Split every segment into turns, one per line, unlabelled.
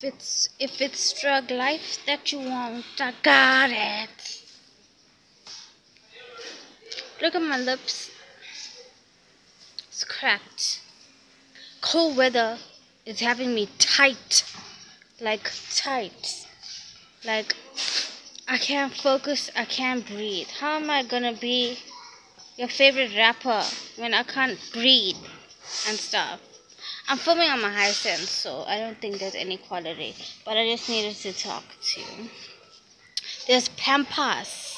If it's Strugg life that you want, I got it. Look at my lips. It's cracked. Cold weather is having me tight. Like tight. Like I can't focus, I can't breathe. How am I gonna be your favorite rapper when I can't breathe and stuff? I'm filming on my Hisense, so I don't think there's any quality. But I just needed to talk to you. There's Pampers,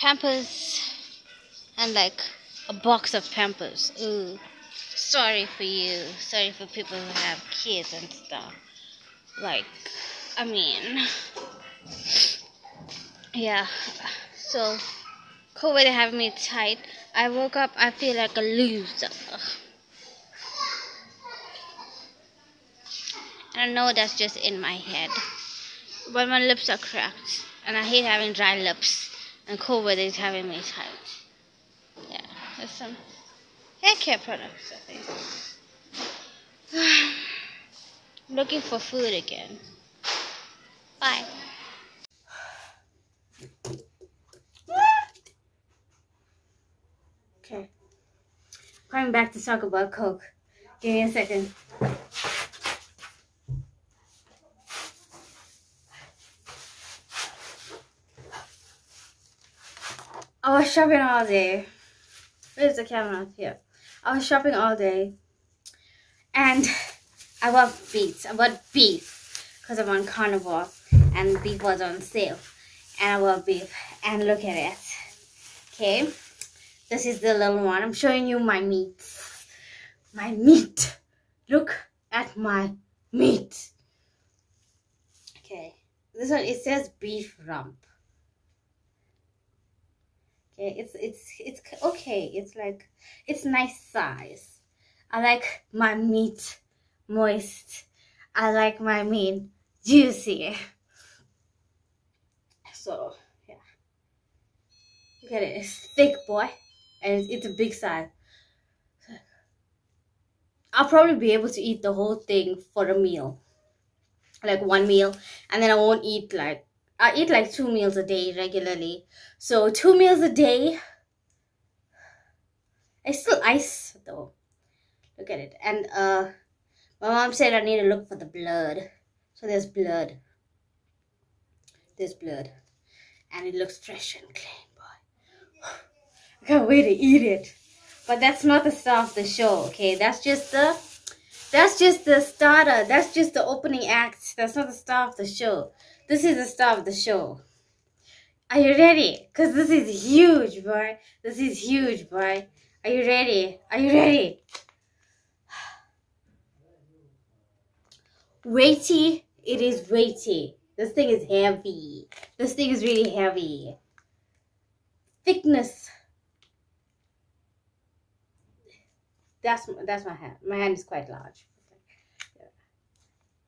and like a box of Pampers. Ooh, sorry for you. Sorry for people who have kids and stuff. Like, I mean, yeah. So, cold weather having me tight. I woke up, I feel like a loser. I know that's just in my head. But my lips are cracked. And I hate having dry lips. And cold weather is having me tight. Yeah, there's some hair care products, I think. Looking for food again. Bye. Okay. Coming back to talk about Coke. Give me a second. I was shopping all day. Where's the camera? Here. I was shopping all day. And I bought beets. I bought beef. Because I'm on carnivore. And beef was on sale. And I bought beef. And look at it. Okay. This is the little one. I'm showing you my meat. My meat. Look at my meat. Okay. This one, it says beef rump. Okay, it's okay. It's like, it's nice size. I like my meat moist. I like my meat juicy. So yeah, look at it. It's thick, boy, and it's a big size. I'll probably be able to eat the whole thing for a meal, like one meal, and then I won't eat like. I eat like 2 meals a day regularly. So 2 meals a day. It's still ice though. Look at it. And my mom said I need to look for the blood. So there's blood. There's blood. And it looks fresh and clean, boy. I can't wait to eat it. But that's not the star of the show, okay? That's just the starter. That's just the opening act. That's not the star of the show. This is the star of the show. Are you ready? Because this is huge, boy. This is huge, boy. Are you ready? Are you ready? Weighty. It is weighty. This thing is heavy. This thing is really heavy. Thickness. That's my hand. My hand is quite large.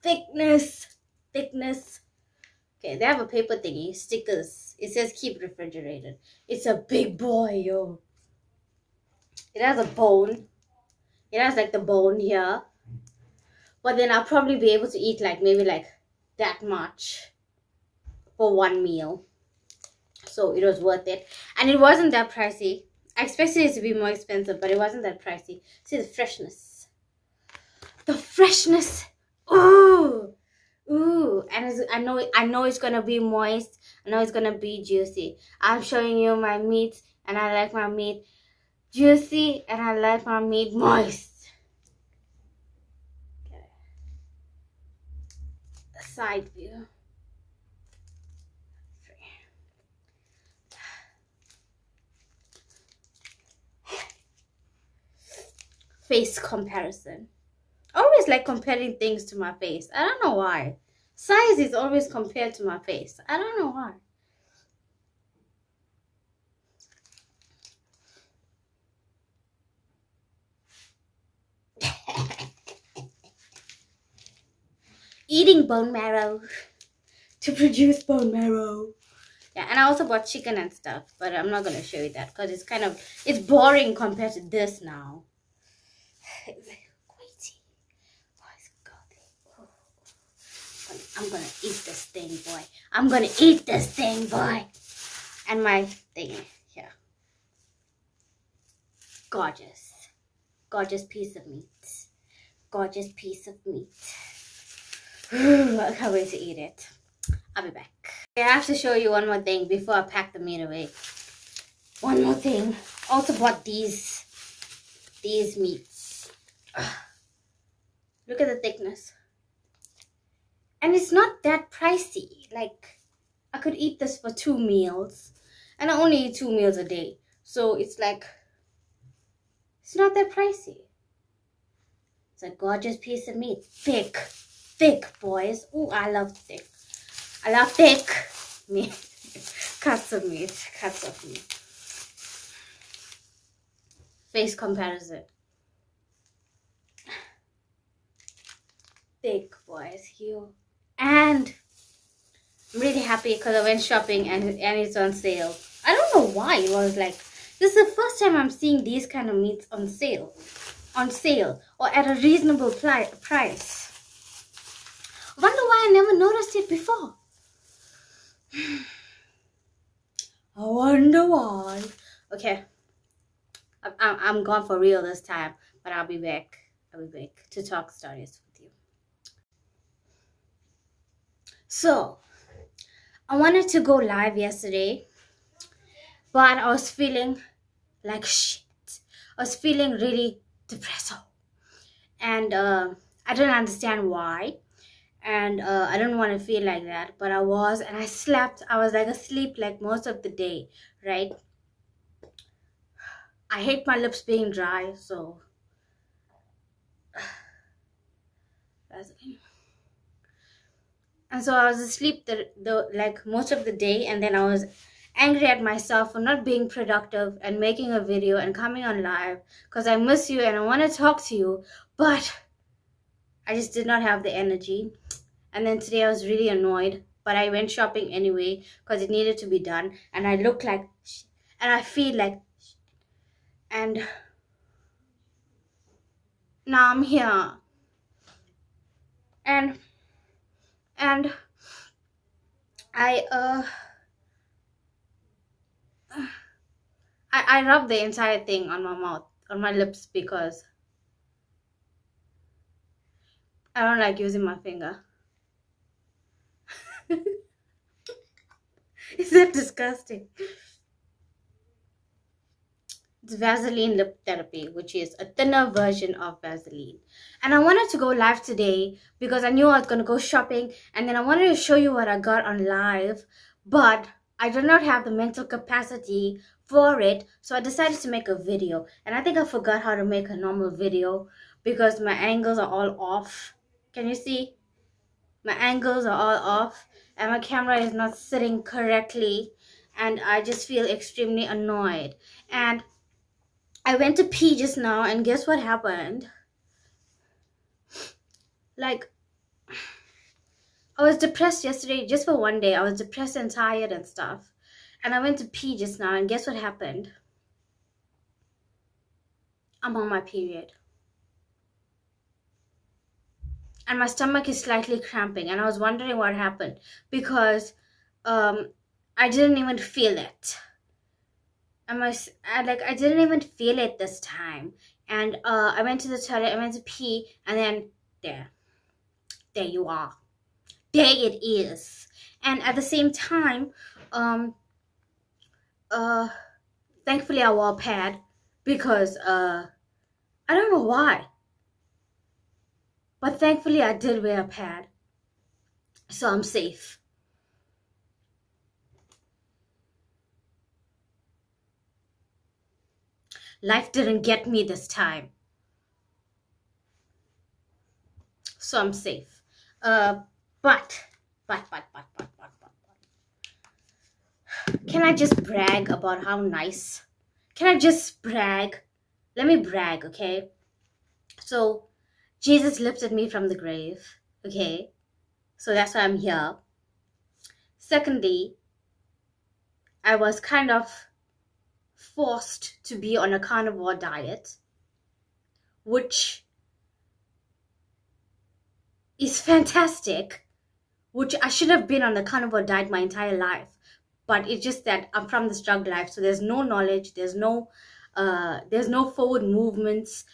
Thickness. Thickness. Okay, they have a paper thingy, stickers. It says keep refrigerated. It's a big boy, yo. It has a bone. It has like the bone here. But then I'll probably be able to eat like maybe like that much for one meal. So it was worth it. And it wasn't that pricey. I expected it to be more expensive, but it wasn't that pricey. See the freshness. The freshness. Ooh. Ooh, and I know it's gonna be moist. I know it's gonna be juicy. I'm showing you my meat, and I like my meat juicy, and I like my meat moist. Okay. A side view. Face comparison. I always like comparing things to my face. I don't know why. Size is always compared to my face. I don't know why. Eating bone marrow to produce bone marrow. Yeah, and I also bought chicken and stuff, but I'm not going to show you that because it's boring compared to this now. I'm gonna eat this thing, boy. I'm gonna eat this thing, boy. And my thing here. Gorgeous. Gorgeous piece of meat. Gorgeous piece of meat. I can't wait to eat it. I'll be back. I have to show you one more thing before I pack the meat away. One more thing. Also bought these meats. Look at the thickness. And it's not that pricey. Like, I could eat this for 2 meals. And I only eat 2 meals a day. So it's like, it's not that pricey. It's a gorgeous piece of meat. Thick. Thick, boys. Ooh, I love thick. I love thick meat. Cuts of meat. Cuts of meat. Face comparison. Thick, boys. Here. And I'm really happy because I went shopping and it's on sale. I don't know why. It was like, this is the first time I'm seeing these kind of meats on sale. On sale. Or at a reasonable price. I wonder why I never noticed it before. I wonder why. Okay. I'm gone for real this time. But I'll be back. I'll be back to talk stories with you. So, I wanted to go live yesterday, but I was feeling like shit. I was feeling really depressed. And I didn't understand why. And I didn't want to feel like that, but I was. And I slept. I was like asleep like most of the day, right? I hate my lips being dry, so and so I was asleep like most of the day, and then I was angry at myself for not being productive and making a video and coming on live because I miss you and I want to talk to you, but I just did not have the energy. And then today I was really annoyed, but I went shopping anyway because it needed to be done, and I look like shit, and I feel like shit. And now I'm here. And I rub the entire thing on my mouth, on my lips, because I don't like using my finger. Is that disgusting? It's Vaseline lip therapy, which is a thinner version of Vaseline. And I wanted to go live today because I knew I was going to go shopping, and then I wanted to show you what I got on live, but I did not have the mental capacity for it, so I decided to make a video. And I think I forgot how to make a normal video because my angles are all off. Can you see? My angles are all off and my camera is not sitting correctly, and I just feel extremely annoyed. And I went to pee just now, and guess what happened? Like, I was depressed yesterday just for one day. I was depressed and tired and stuff. And I went to pee just now, and guess what happened? I'm on my period. And my stomach is slightly cramping, and I was wondering what happened because I didn't even feel it. I didn't even feel it this time. And I went to the toilet, I went to pee, and then there you are. There it is. And at the same time, thankfully I wore a pad because I don't know why. But thankfully I did wear a pad. So I'm safe. Life didn't get me this time. So I'm safe. But. Can I just brag about how nice? Can I just brag? Let me brag, okay? So, Jesus lifted me from the grave, okay? So that's why I'm here. Secondly, I was kind of forced to be on a carnivore diet, which is fantastic, which I should have been on the carnivore diet my entire life. But it's just that I'm from the Strugg life, so there's no knowledge, there's no forward movements.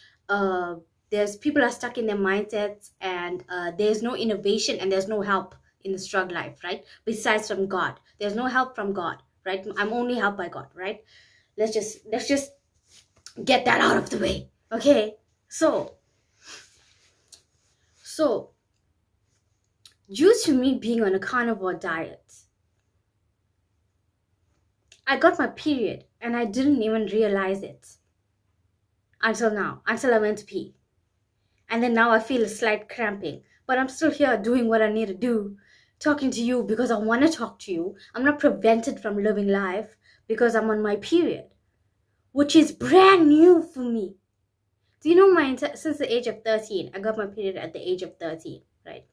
There's people are stuck in their mindsets, and there's no innovation, and there's no help in the Strugg life, right? Besides from God, there's no help from God, right? I'm only helped by God, right? Let's just get that out of the way, okay? So due to me being on a carnivore diet, I got my period and I didn't even realize it until now, until I went to pee. And then now I feel a slight cramping, but I'm still here doing what I need to do, talking to you because I want to talk to you. I'm not prevented from living life because I'm on my period, which is brand new for me. Do you know since the age of 13, I got my period at the age of 13, right?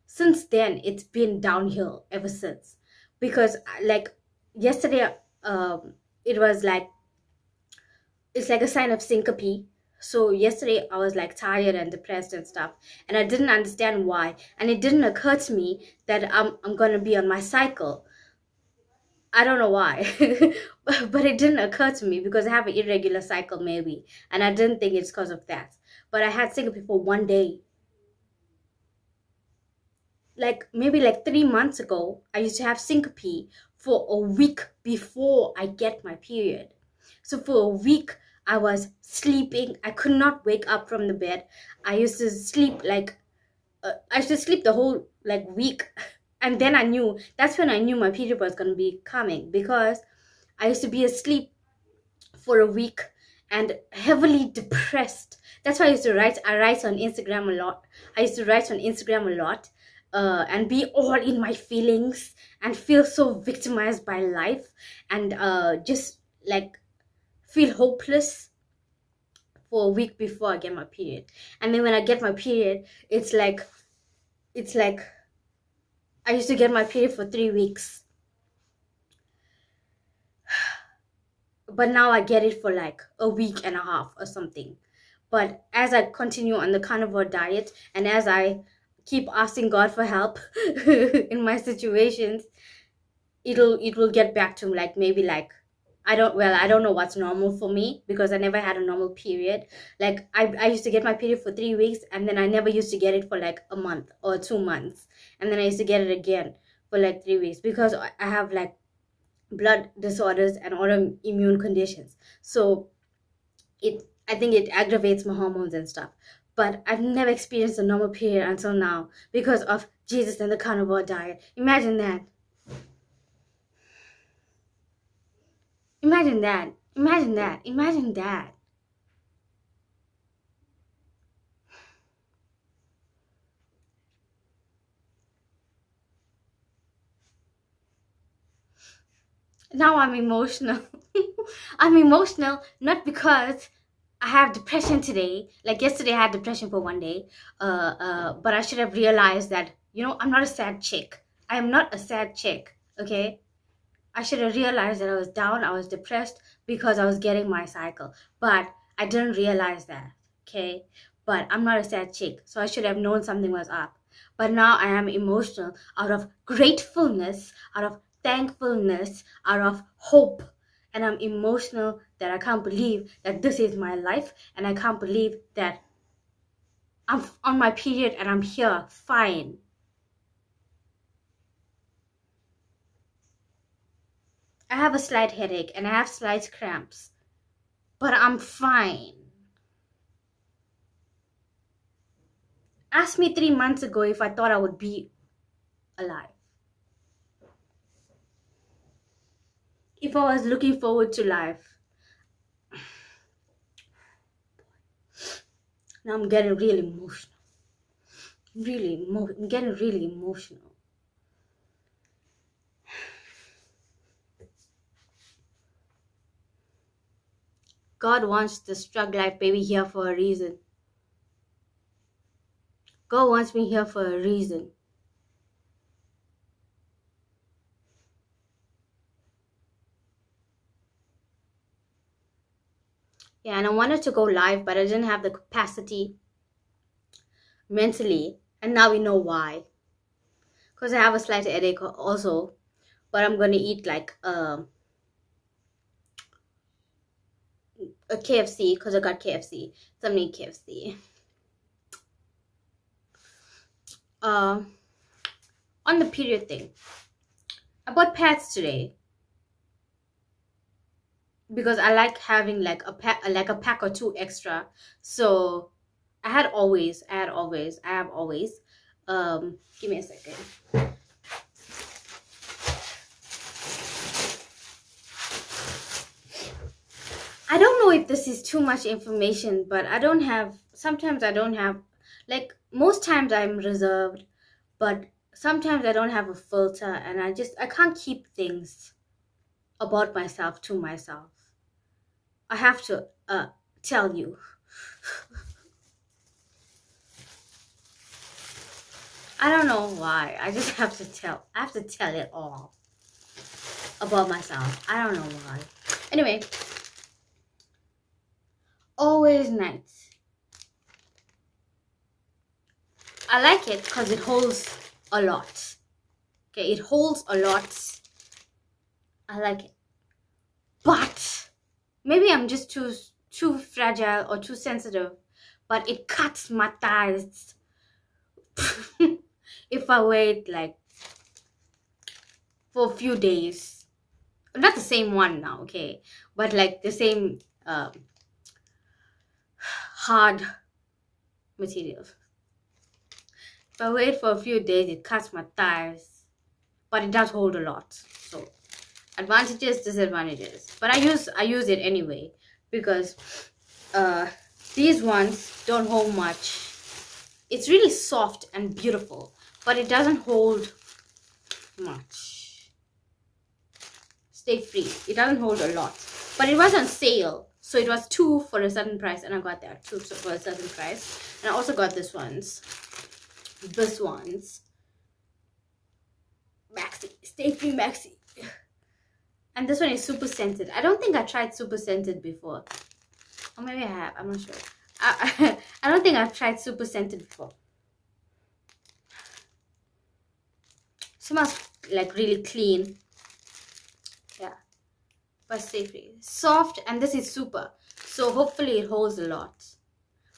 Since then, it's been downhill ever since. Because like yesterday, it was like, it's like a sign of syncope. So yesterday I was like tired and depressed and stuff, and I didn't understand why, and it didn't occur to me that I'm gonna be on my cycle. I don't know why, but it didn't occur to me because I have an irregular cycle maybe, and I didn't think it's because of that. But I had syncope for one day. Like maybe like 3 months ago, I used to have syncope for a week before I get my period. So for a week, I was sleeping. I could not wake up from the bed. I used to sleep like, I used to sleep the whole like week. And then that's when I knew my period was going to be coming, because I used to be asleep for a week and heavily depressed. That's why I used to write. I write on Instagram a lot. And be all in my feelings and feel so victimized by life, and just like feel hopeless for a week before I get my period. And then when I get my period, it's like I used to get my period for 3 weeks, but now I get it for like a week and a half or something. But as I continue on the carnivore diet, and as I keep asking God for help in my situations, it will get back to like maybe like I don't know what's normal for me, because I never had a normal period. Like I used to get my period for 3 weeks, and then I never used to get it for like a month or 2 months, and then I used to get it again for like 3 weeks, because I have like blood disorders and autoimmune conditions. So I think it aggravates my hormones and stuff. But I've never experienced a normal period until now because of Jesus and the carnivore diet. Imagine that. Imagine that. Imagine that. Imagine that. Now I'm emotional. I'm emotional not because I have depression today. Like yesterday I had depression for one day. But I should have realized that, I'm not a sad chick. I am not a sad chick, okay? I should have realized that I was down, I was depressed because I was getting my cycle. But I didn't realize that, okay? But I'm not a sad chick, so I should have known something was up. But now I am emotional out of gratefulness, out of thankfulness, out of hope. And I'm emotional that I can't believe that this is my life, and I can't believe that I'm on my period and I'm here, fine. I have a slight headache and I have slight cramps, but I'm fine. Ask me 3 months ago if I thought I would be alive. If I was looking forward to life. Now I'm getting really emotional. I'm getting really emotional. God wants the Strugg life baby here for a reason. God wants me here for a reason. Yeah, and I wanted to go live, but I didn't have the capacity mentally, and now we know why. because I have a slight headache also. But I'm gonna eat like a KFC because I got KFC. So I'm gonna eat KFC. On the period thing, I bought pads today because I like having like a pack or two extra. So I have always. Give me a second. I don't know if this is too much information, but sometimes I don't have, like most times I'm reserved, but sometimes I don't have a filter, and I can't keep things about myself to myself. I have to tell you. I don't know why. I just have to tell. I have to tell it all about myself. I don't know why. Anyway, always nice. I like it because it holds a lot. Okay, it holds a lot. I like it. But maybe I'm just too fragile or too sensitive. But it cuts my thighs. If I wait like for a few days. Not the same one now, okay? But like the same hard materials. If I wait for a few days, it cuts my thighs, but it does hold a lot. So advantages, disadvantages. But I use it anyway because these ones don't hold much. It's really soft and beautiful, but it doesn't hold much. Stay free. It doesn't hold a lot, but it was on sale. So it was 2 for a certain price, and I got that 2 for a certain price. And I also got this ones. Maxi. Stay free Maxi. And this one is super scented. I don't think I tried super scented before. Or maybe I have. I'm not sure. I don't think I've tried super scented before. Smells like really clean. Yeah. But stay free. Soft, and this is super. So hopefully it holds a lot.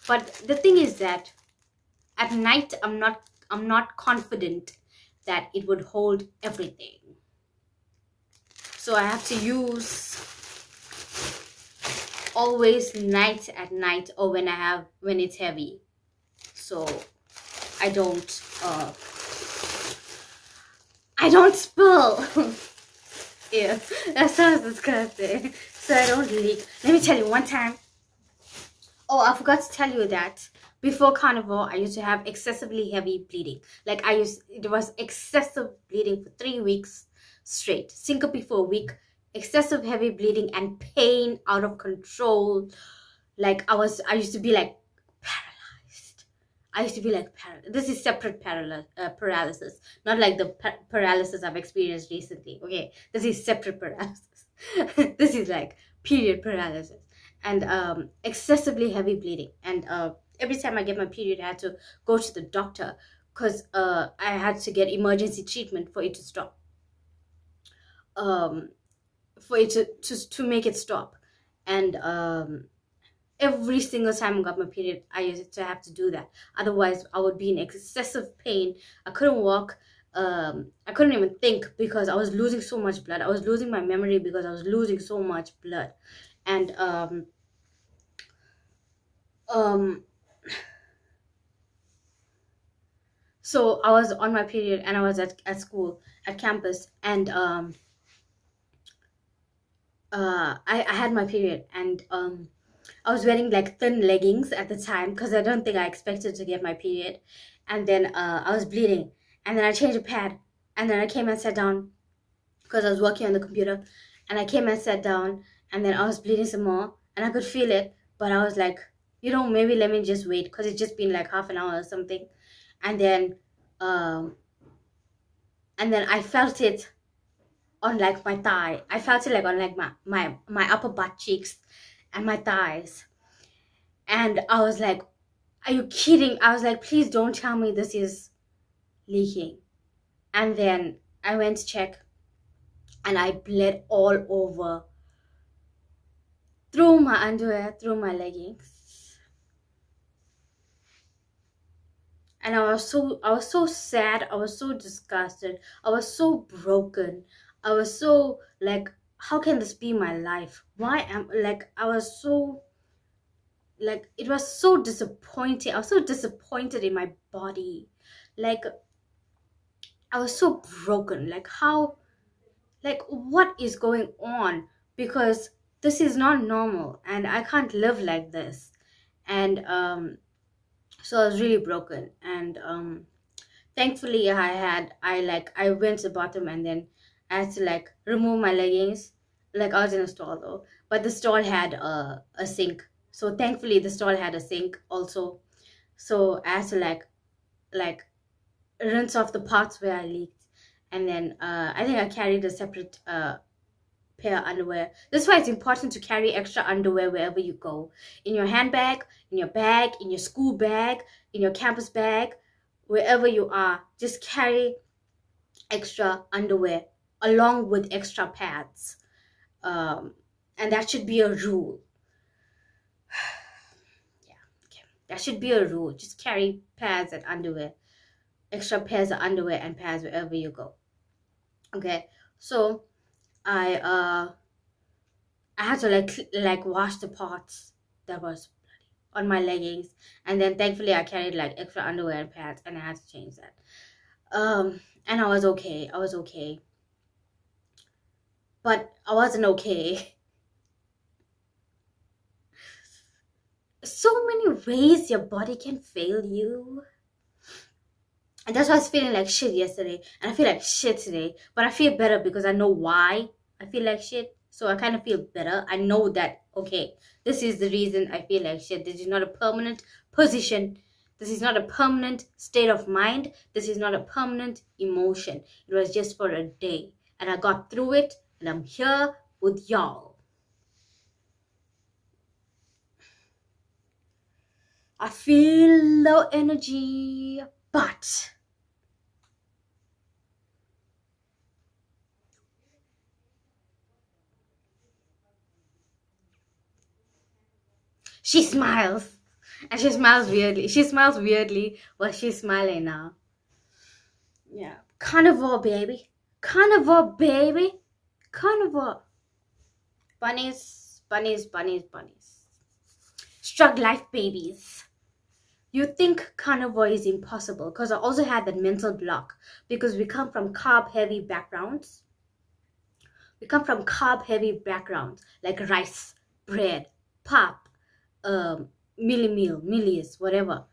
But the thing is that at night I'm not confident that it would hold everything. So I have to use always at night or when it's heavy. So I don't spill. Yeah, that sounds disgusting. So I don't leak. Let me tell you one time. Oh, I forgot to tell you that before carnival, I used to have excessively heavy bleeding. Like it was excessive bleeding for 3 weeks straight. Syncope for a week, excessive heavy bleeding and pain out of control. Like I used to be like paralyzed. This is separate paralysis, not like the paralysis I've experienced recently. Okay, this is separate paralysis. This is like period paralysis. And excessively heavy bleeding, and every time I get my period I had to go to the doctor because I had to get emergency treatment for it to stop, for it to make it stop. And every single time I got my period I used to have to do that, otherwise I would be in excessive pain. I couldn't walk, I couldn't even think because I was losing so much blood. I was losing my memory because I was losing so much blood. And so I was on my period and I was at school, at campus, and I had my period, and I was wearing like thin leggings at the time because I don't think I expected to get my period. And then I was bleeding, and then I changed a pad, and then I came and sat down because I was working on the computer, and I came and sat down, and then I was bleeding some more, and I could feel it, but I was like, you know, maybe let me just wait because it's just been like half an hour or something. And then I felt it on like my thigh. I felt it like on like my upper butt cheeks and my thighs. And I was like, are you kidding? I was like, please don't tell me this is leaking. And then I went to check, and I bled all over, through my underwear, through my leggings. And I was so sad, I was so disgusted, I was so broken, I was so like, how can this be my life? Why am, like, I was so, like, it was so disappointing. I was so disappointed in my body. Like, I was so broken. Like, how, like, what is going on? Because this is not normal, and I can't live like this. And so I was really broken. And thankfully I went to the bathroom, and then I had to like remove my leggings. Like, I was in a stall though, but the stall had a sink. So thankfully the stall had a sink also. So I had to like rinse off the parts where I leaked. And then I think I carried a separate pair of underwear. This is why it's important to carry extra underwear wherever you go. In your handbag, in your bag, in your school bag, in your campus bag, wherever you are, just carry extra underwear along with extra pads. And that should be a rule. Yeah, okay. That should be a rule. Just carry pads and underwear, extra pairs of underwear and pads wherever you go. Okay, so I had to like wash the parts that was bloody on my leggings, and then thankfully I carried like extra underwear and pads, and I had to change that. And I was okay. But I wasn't okay. So many ways your body can fail you. And that's why I was feeling like shit yesterday, and I feel like shit today. But I feel better because I know why I feel like shit. So I kind of feel better. I know that, okay, this is the reason I feel like shit. This is not a permanent position. This is not a permanent state of mind. This is not a permanent emotion. It was just for a day. And I got through it, and I'm here with y'all. I feel low energy, but she smiles. And she smiles weirdly. She smiles weirdly while she's smiling now. Yeah. Carnivore, baby. Carnivore, baby. Carnivore. Bunnies, bunnies, bunnies, bunnies. Strugg life babies. You think carnivore is impossible, because I also had that mental block, because we come from carb-heavy backgrounds. We come from carb-heavy backgrounds like rice, bread, pap, meal, millies, whatever.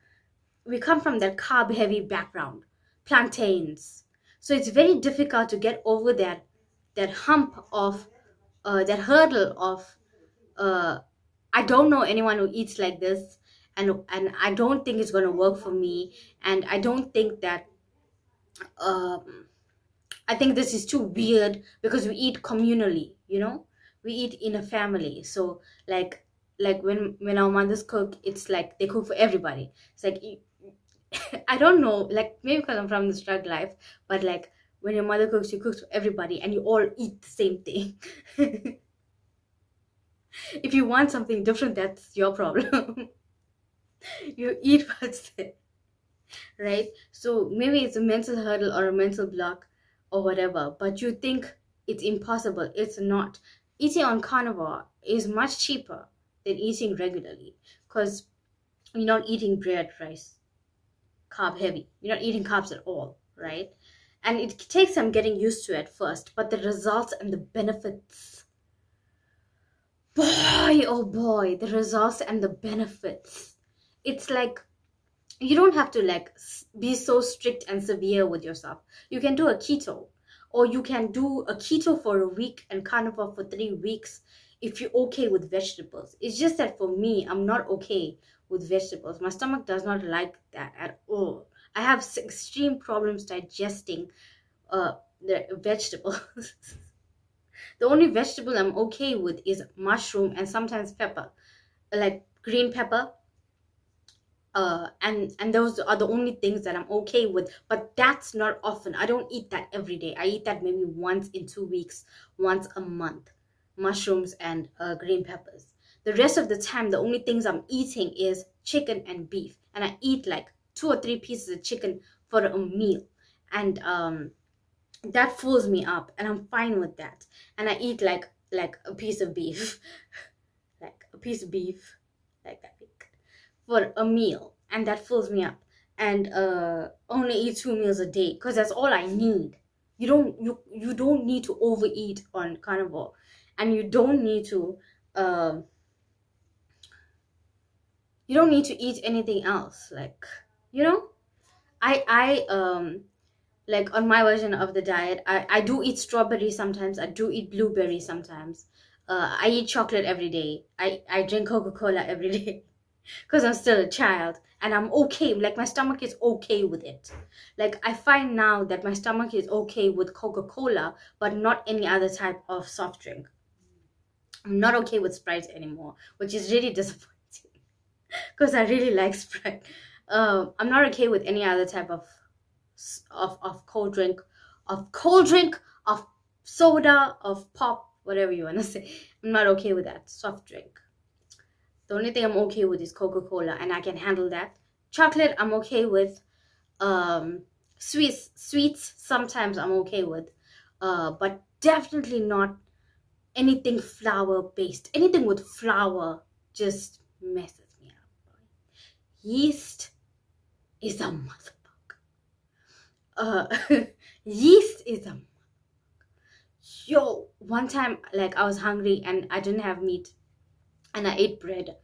We come from that carb-heavy background, plantains. So it's very difficult to get over that hump of, that hurdle of, I don't know anyone who eats like this, and I don't think it's going to work for me, and I don't think that, I think this is too weird, because we eat communally, you know, we eat in a family. So like when our mothers cook, it's like they cook for everybody. It's like, I don't know, like maybe because I'm from the Strugg life, but like when your mother cooks, she cooks for everybody, and you all eat the same thing. If you want something different, that's your problem. You eat what's there, right? So maybe it's a mental hurdle or a mental block or whatever, but you think it's impossible. It's not. Eating on carnivore is much cheaper than eating regularly, because you're not eating bread, rice, carb heavy. You're not eating carbs at all, right? And it takes some getting used to at first, but the results and the benefits, boy, oh boy, the results and the benefits. It's like, you don't have to like be so strict and severe with yourself. You can do a keto, or you can do a keto for a week and carnivore for 3 weeks if you're okay with vegetables. It's just that for me, I'm not okay with vegetables. My stomach does not like that at all. I have extreme problems digesting the vegetables. The only vegetable I'm okay with is mushroom and sometimes pepper, like green pepper. And those are the only things that I'm okay with, but that's not often. I don't eat that every day. I eat that maybe once in 2 weeks, once a month. Mushrooms and green peppers. The rest of the time, the only things I'm eating is chicken and beef, and I eat like 2 or 3 pieces of chicken for a meal, and that fills me up, and I'm fine with that. And I eat like a piece of beef like a piece of beef like that for a meal, and that fills me up. And only eat 2 meals a day because that's all I need. You don't need to overeat on carnivore, and you don't need to eat anything else, like, you know. I like on my version of the diet, I do eat strawberry sometimes, I do eat blueberry sometimes, I eat chocolate every day, I drink Coca-Cola every day because I'm still a child, and I'm okay. Like, my stomach is okay with it. Like, I find now that my stomach is okay with Coca-Cola, but not any other type of soft drink. I'm not okay with Sprite anymore, which is really disappointing because I really like Sprite. I'm not okay with any other type of cold drink, of soda, of pop, whatever you want to say. I'm not okay with that soft drink. The only thing I'm okay with is Coca-Cola, and I can handle that. Chocolate, I'm okay with. Sweets, sometimes I'm okay with. But definitely not anything flour-based. Anything with flour just messes me up. Yeast is a motherfucker. Yeast is a... Yo, one time, like, I was hungry and I didn't have meat, and I ate bread.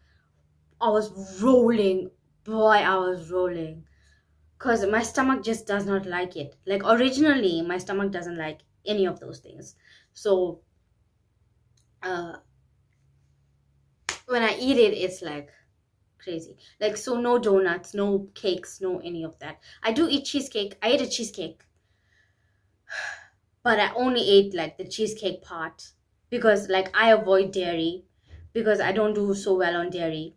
I was rolling, boy, I was rolling, because my stomach just does not like it. Like, originally, my stomach doesn't like any of those things. So, when I eat it, it's like crazy. Like, so no donuts, no cakes, no any of that. I do eat cheesecake. I ate a cheesecake, but I only ate like the cheesecake part because, like, I avoid dairy because I don't do so well on dairy.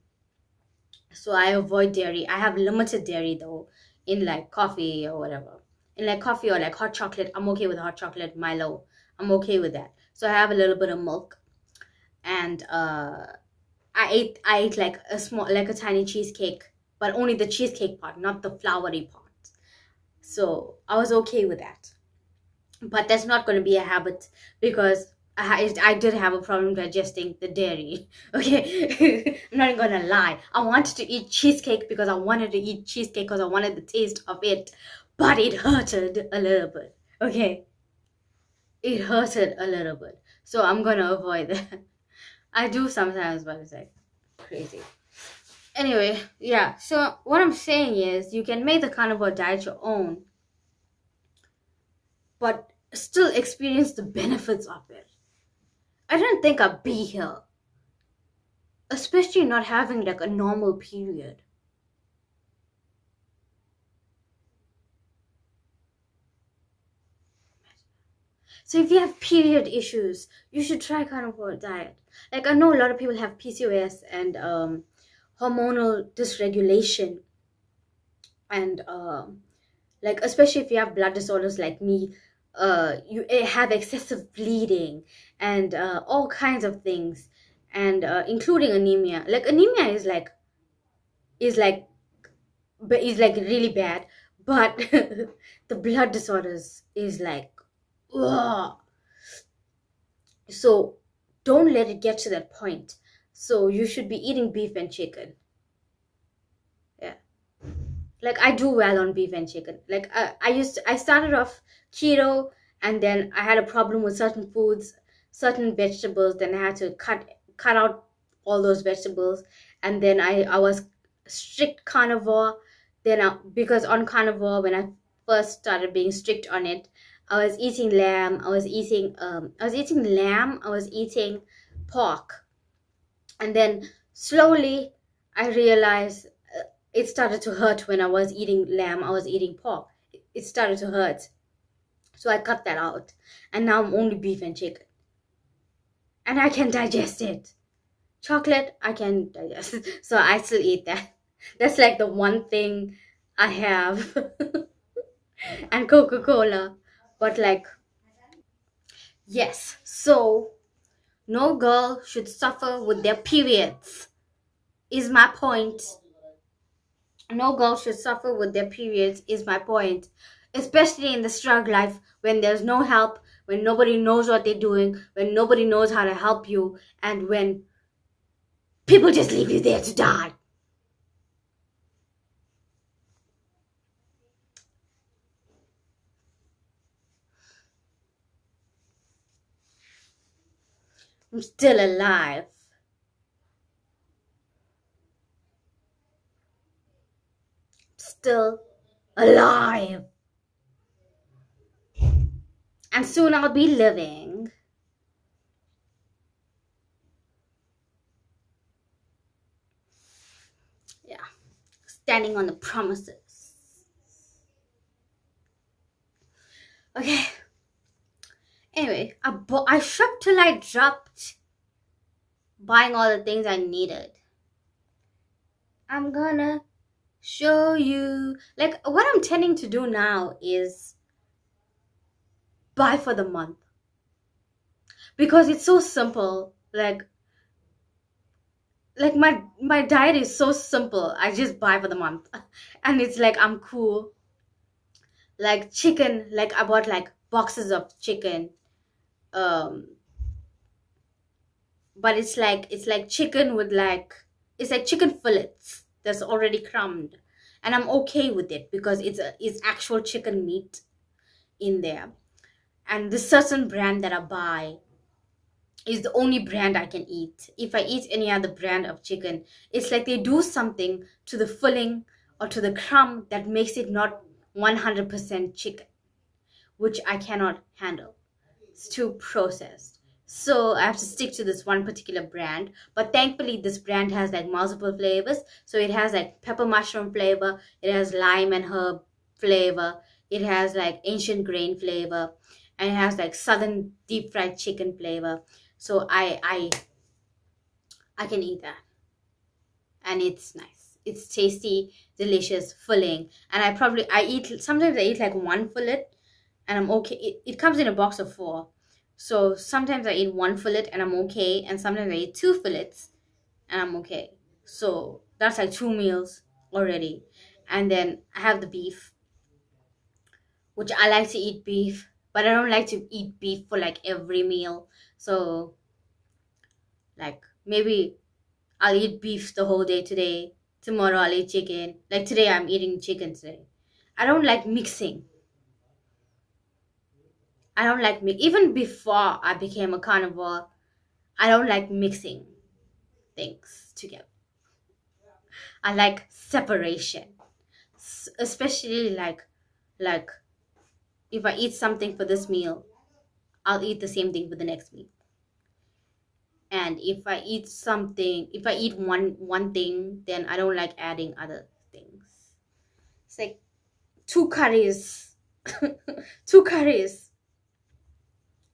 So I avoid dairy. I have limited dairy though in like coffee or whatever. In like coffee or like hot chocolate, I'm okay with hot chocolate, Milo. I'm okay with that. So I have a little bit of milk, and I ate like a tiny cheesecake, but only the cheesecake part, not the floury part. So I was okay with that. But that's not going to be a habit because I did have a problem digesting the dairy. Okay, I'm not gonna lie. I wanted to eat cheesecake because I wanted to eat cheesecake because I wanted the taste of it, but it hurted a little bit. Okay, it hurted a little bit, so I'm gonna avoid that. I do sometimes, but it's like crazy. Anyway, yeah. So what I'm saying is, you can make the carnivore diet your own, but still experience the benefits of it. I didn't think I'd be here, especially not having like a normal period. So if you have period issues, you should try carnivore diet. Like, I know a lot of people have PCOS and hormonal dysregulation, and like, especially if you have blood disorders like me, you have excessive bleeding and all kinds of things, and including anemia. Like, anemia is like really bad, but the blood disorders is like, ugh. So don't let it get to that point. So you should be eating beef and chicken. Yeah, like, I do well on beef and chicken. Like, I started off keto, and then I had a problem with certain foods, certain vegetables. Then I had to cut out all those vegetables, and then I was strict carnivore. Then because on carnivore, when I first started being strict on it, I was eating lamb, I was eating lamb, I was eating pork, and then slowly I realized it started to hurt when I was eating lamb, I was eating pork. It started to hurt, so I cut that out, and now I'm only beef and chicken, and I can digest it. Chocolate, I can digest, so I still eat that. That's like the one thing I have. And Coca-Cola. But like, yes. So no girl should suffer with their periods, is my point. No girl should suffer with their periods, is my point. Especially in the Strugg life, when there's no help, when nobody knows what they're doing, when nobody knows how to help you, and when people just leave you there to die. I'm still alive. Still alive. And soon I'll be living. Yeah. Standing on the promises. Okay. Anyway, I shopped till I dropped, buying all the things I needed. I'm gonna show you. Like, what I'm tending to do now is buy for the month. Because it's so simple. Like my diet is so simple. I just buy for the month. And it's like, I'm cool. Like chicken, like I bought like boxes of chicken. But it's like chicken with like, it's like chicken fillets that's already crumbed, and I'm okay with it because it's actual chicken meat in there. And the certain brand that I buy is the only brand I can eat. If I eat any other brand of chicken, it's like they do something to the filling or to the crumb that makes it not 100% chicken, which I cannot handle. It's too processed. So I have to stick to this one particular brand. But thankfully this brand has like multiple flavors. So it has like pepper mushroom flavor, it has lime and herb flavor, it has like ancient grain flavor, and it has like southern deep fried chicken flavor. So I can eat that. And it's nice. It's tasty, delicious, filling. And sometimes I eat like one fillet and I'm okay. It comes in a box of 4. So sometimes I eat one fillet and I'm okay. And sometimes I eat 2 fillets and I'm okay. So that's like 2 meals already. And then I have the beef, which I like to eat beef, but I don't like to eat beef for like every meal. So like maybe I'll eat beef the whole day today. Tomorrow I'll eat chicken. Like today I'm eating chicken today. I don't like mixing. Even before I became a carnivore, I don't like mixing things together. I like separation. Especially like if I eat something for this meal, I'll eat the same thing for the next meal. And if I eat one thing, then I don't like adding other things. It's like 2 curries. 2 curries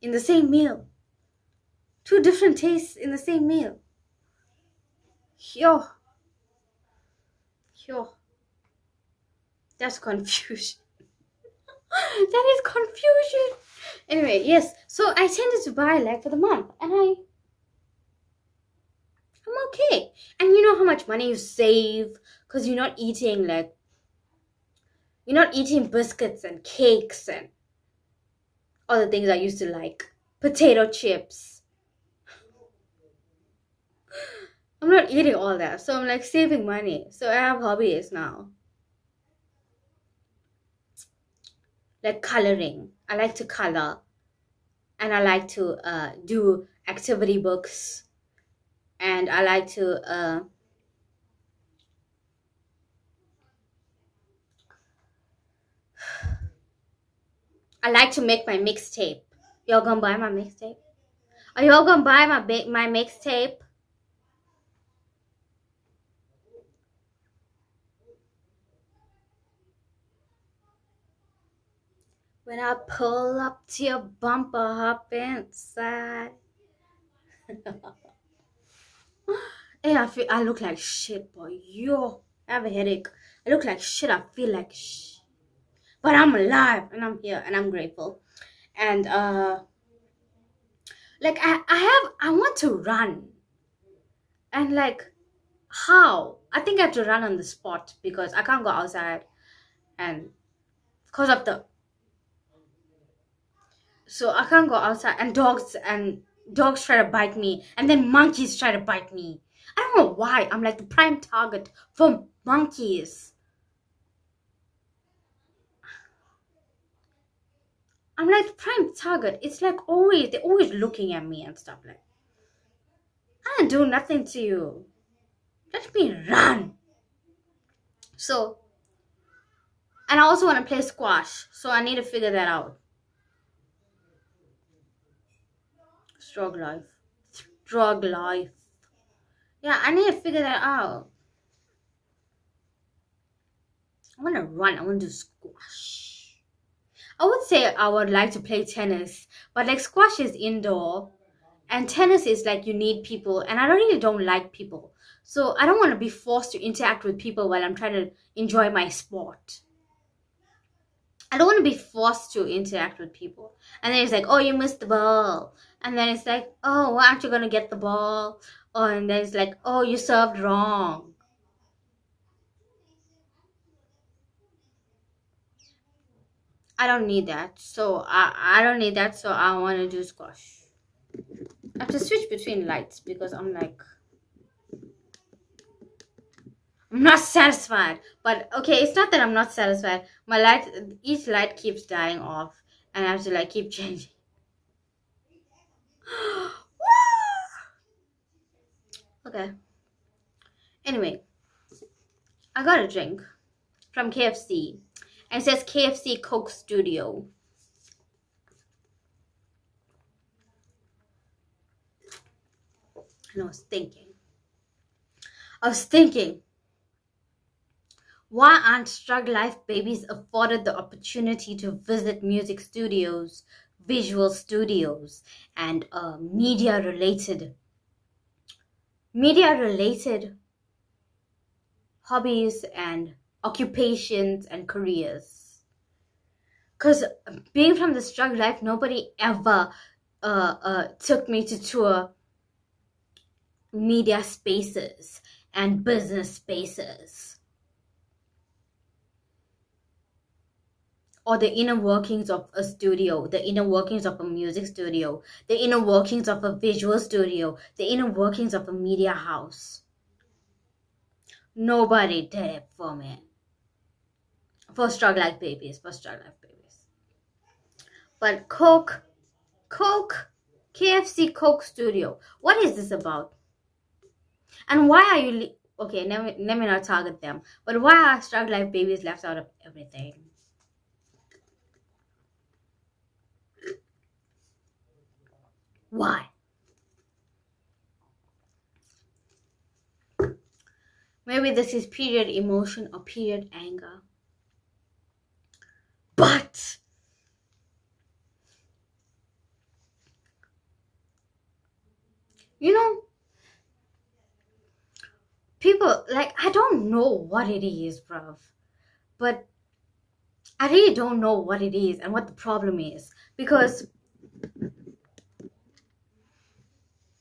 in the same meal. 2 different tastes in the same meal. Yo. That's confusion. That is confusion. Anyway, yes. So I tended to buy like for the month, and I'm okay. And you know how much money you save because you're not eating biscuits and cakes and all the things I used to like. Potato chips. I'm not eating all that. So I'm like saving money. So I have hobbies now. Like coloring. I like to color. And I like to do activity books. And I like to make my mixtape. Y'all gonna buy my mixtape? Are y'all gonna buy my mixtape? When I pull up to your bumper, hop inside. Hey, I look like shit, boy. Yo, I have a headache. I look like shit. I feel like shit. But I'm alive and I'm here and I'm grateful. And like I want to run. And like, how? I think I have to run on the spot because I can't go outside. And because of the... So I can't go outside, and dogs try to bite me, and then monkeys try to bite me. I don't know why. I'm like the prime target for monkeys. I'm like the prime target. It's like they're always looking at me and stuff like. I didn't do nothing to you. Let me run. So, and I also want to play squash, so I need to figure that out. Strugg life. Strugg life. Yeah, I need to figure that out. I want to run. I want to do squash. I would say I would like to play tennis, but like squash is indoor and tennis is like you need people, and I really don't like people. So I don't want to be forced to interact with people while I'm trying to enjoy my sport. I don't want to be forced to interact with people. And then it's like, oh, you missed the ball. And then it's like, oh, why aren't you going to get the ball? Oh, and then it's like, oh, you served wrong. I don't need that. So I don't need that. So I want to do squash. I have to switch between lights because I'm like, I'm not satisfied. But okay, it's not that I'm not satisfied. My light, each light keeps dying off, and I have to like keep changing. Okay. Anyway, I got a drink from KFC. And it says KFC Coke Studio. And I was thinking, why aren't Strugg life babies afforded the opportunity to visit music studios, visual studios, and media related hobbies and occupations and careers? Because being from the Strugg life, nobody ever took me to tour media spaces and business spaces, or the inner workings of a studio, the inner workings of a music studio, the inner workings of a visual studio, the inner workings of a media house. Nobody did it for me. For Strugg life babies. But Coke, KFC Coke Studio. What is this about? And why are you... Okay, let me not target them. But why are Strugg life babies left out of everything? Why? Maybe this is period emotion or period anger. But you know, people, like, I don't know what it is, bruv. But I really don't know what it is and what the problem is. Because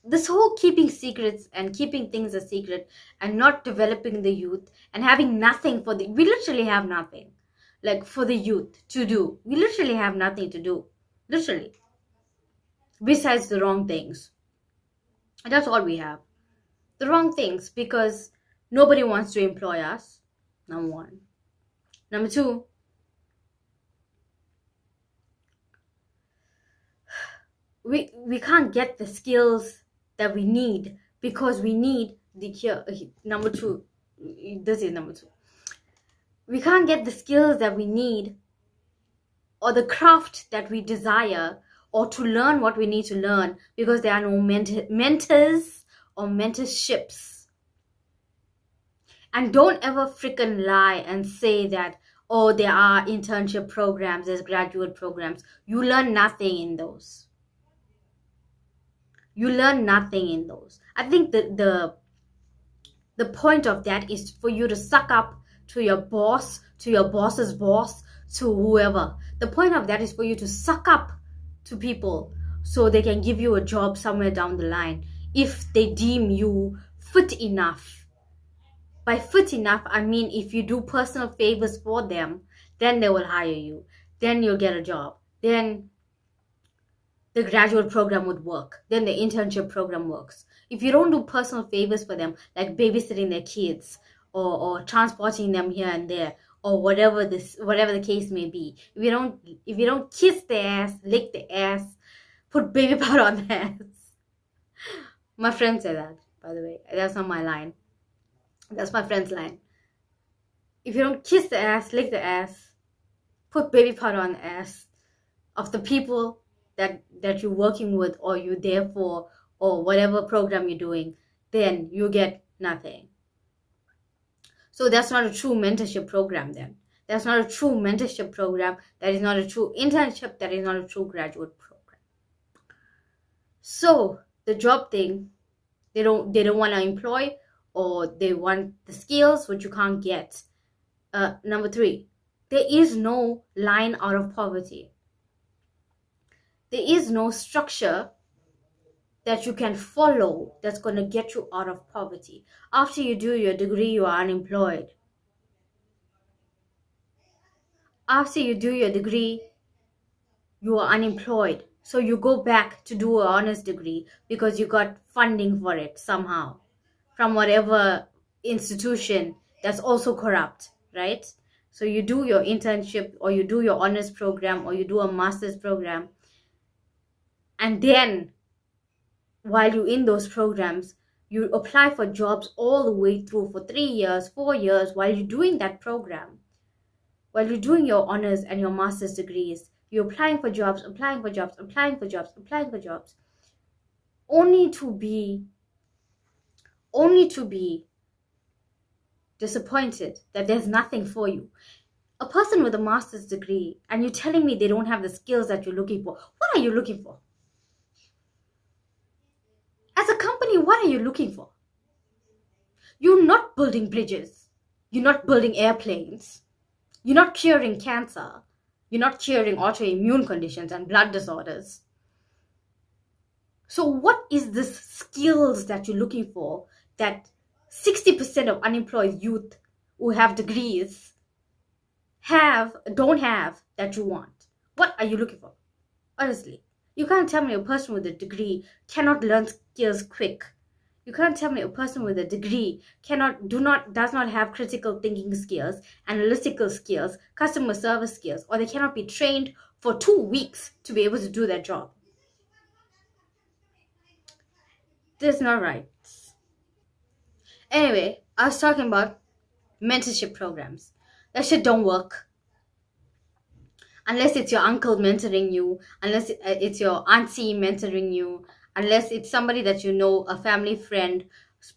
this whole keeping secrets and keeping things a secret and not developing the youth and having nothing for the... We literally have nothing. Like, for the youth to do. We literally have nothing to do. Literally. Besides the wrong things. And that's all we have. The wrong things, because nobody wants to employ us. Number one. Number two, we can't get the skills that we need because we need the... Number two. This is number two. We can't get the skills that we need or the craft that we desire or to learn what we need to learn because there are no mentors or mentorships. And don't ever freaking lie and say that, oh, there are internship programs, there's graduate programs. You learn nothing in those. You learn nothing in those. I think the The point of that is for you to suck up to your boss, to your boss's boss, to whoever. The point of that is for you to suck up to people so they can give you a job somewhere down the line if they deem you fit enough. By fit enough, I mean if you do personal favors for them, then they will hire you. Then you'll get a job. Then the graduate program would work. Then the internship program works. If you don't do personal favors for them, like babysitting their kids or transporting them here and there, or whatever the case may be, if you don't kiss their ass, lick the ass, put baby powder on their ass. My friend said that, by the way. That's not my line. That's my friend's line. If you don't kiss the ass, lick the ass, put baby powder on the ass of the people that you're working with or you're there for, or whatever program you're doing, then you get nothing. So that's not a true mentorship program then. That's not a true mentorship program. That is not a true internship. That is not a true graduate program. So the job thing, they don't want to employ, or they want the skills which you can't get. Number 3, there is no line out of poverty. There is no structure that you can follow that's going to get you out of poverty. After you do your degree, you are unemployed. After you do your degree, you are unemployed. So you go back to do an honors degree because you got funding for it somehow from whatever institution that's also corrupt, right? So you do your internship, or you do your honors program, or you do a master's program. And then while you're in those programs, you apply for jobs all the way through for 3 years, 4 years while you're doing that program. While you're doing your honors and your master's degrees, you're applying for jobs, applying for jobs, applying for jobs, applying for jobs, only to be disappointed that there's nothing for you. A person with a master's degree, and you're telling me they don't have the skills that you're looking for. What are you looking for? As a company, what are you looking for? You're not building bridges. You're not building airplanes. You're not curing cancer. You're not curing autoimmune conditions and blood disorders. So what is this skills that you're looking for that 60% of unemployed youth who have degrees don't have that you want? What are you looking for? Honestly, you can't tell me a person with a degree cannot learn skills quick. You can't tell me a person with a degree does not have critical thinking skills, analytical skills, customer service skills, or they cannot be trained for 2 weeks to be able to do their job. That's not right. Anyway, I was talking about mentorship programs. That shit don't work. Unless it's your uncle mentoring you, unless it's your auntie mentoring you, unless it's somebody that you know, a family friend,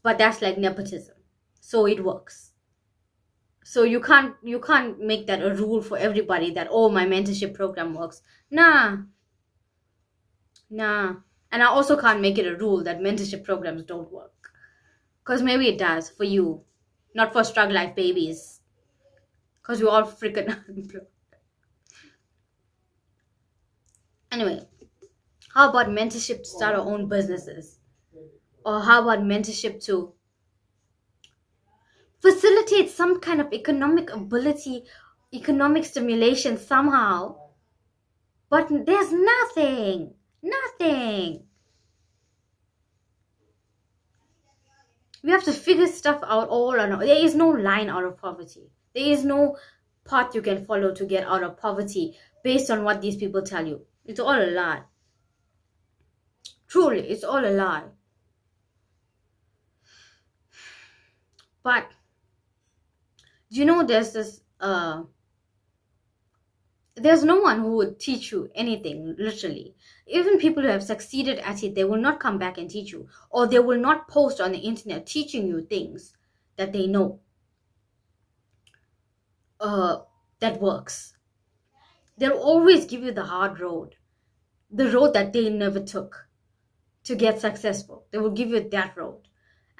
but that's like nepotism. So it works. So you can't make that a rule for everybody that, oh, my mentorship program works. Nah. And I also can't make it a rule that mentorship programs don't work. Because maybe it does for you, not for Strugg life babies. Because we're all freaking unemployed. Anyway, how about mentorship to start our own businesses? Or how about mentorship to facilitate some kind of economic ability, economic stimulation somehow? But there's nothing. Nothing. We have to figure stuff out all on. There is no line out of poverty. There is no path you can follow to get out of poverty based on what these people tell you. It's all a lie. Truly, it's all a lie. But do you know there's this there's no one who would teach you anything, literally. Even people who have succeeded at it, they will not come back and teach you. Or they will not post on the internet teaching you things that they know that works. They'll always give you the hard road. The road that they never took to get successful. They will give you that road.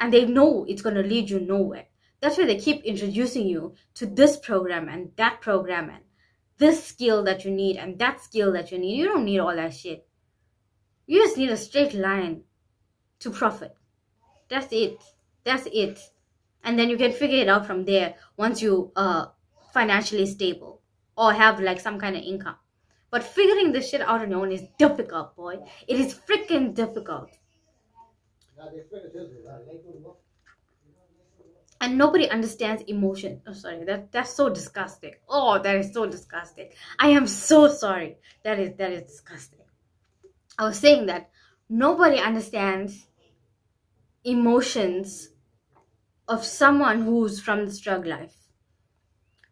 and they know it's going to lead you nowhere. That's why they keep introducing you to this program and that program and this skill that you need and that skill that you need. You don't need all that shit. You just need a straight line to profit. That's it. That's it. And then you can figure it out from there once you financially stable or have like some kind of income. But figuring this shit out on your own is difficult, boy. It is freaking difficult. And nobody understands emotion. Oh, sorry, that's so disgusting. Oh, that is so disgusting. I am so sorry. That is disgusting. I was saying that nobody understands emotions of someone who's from the Strugg life,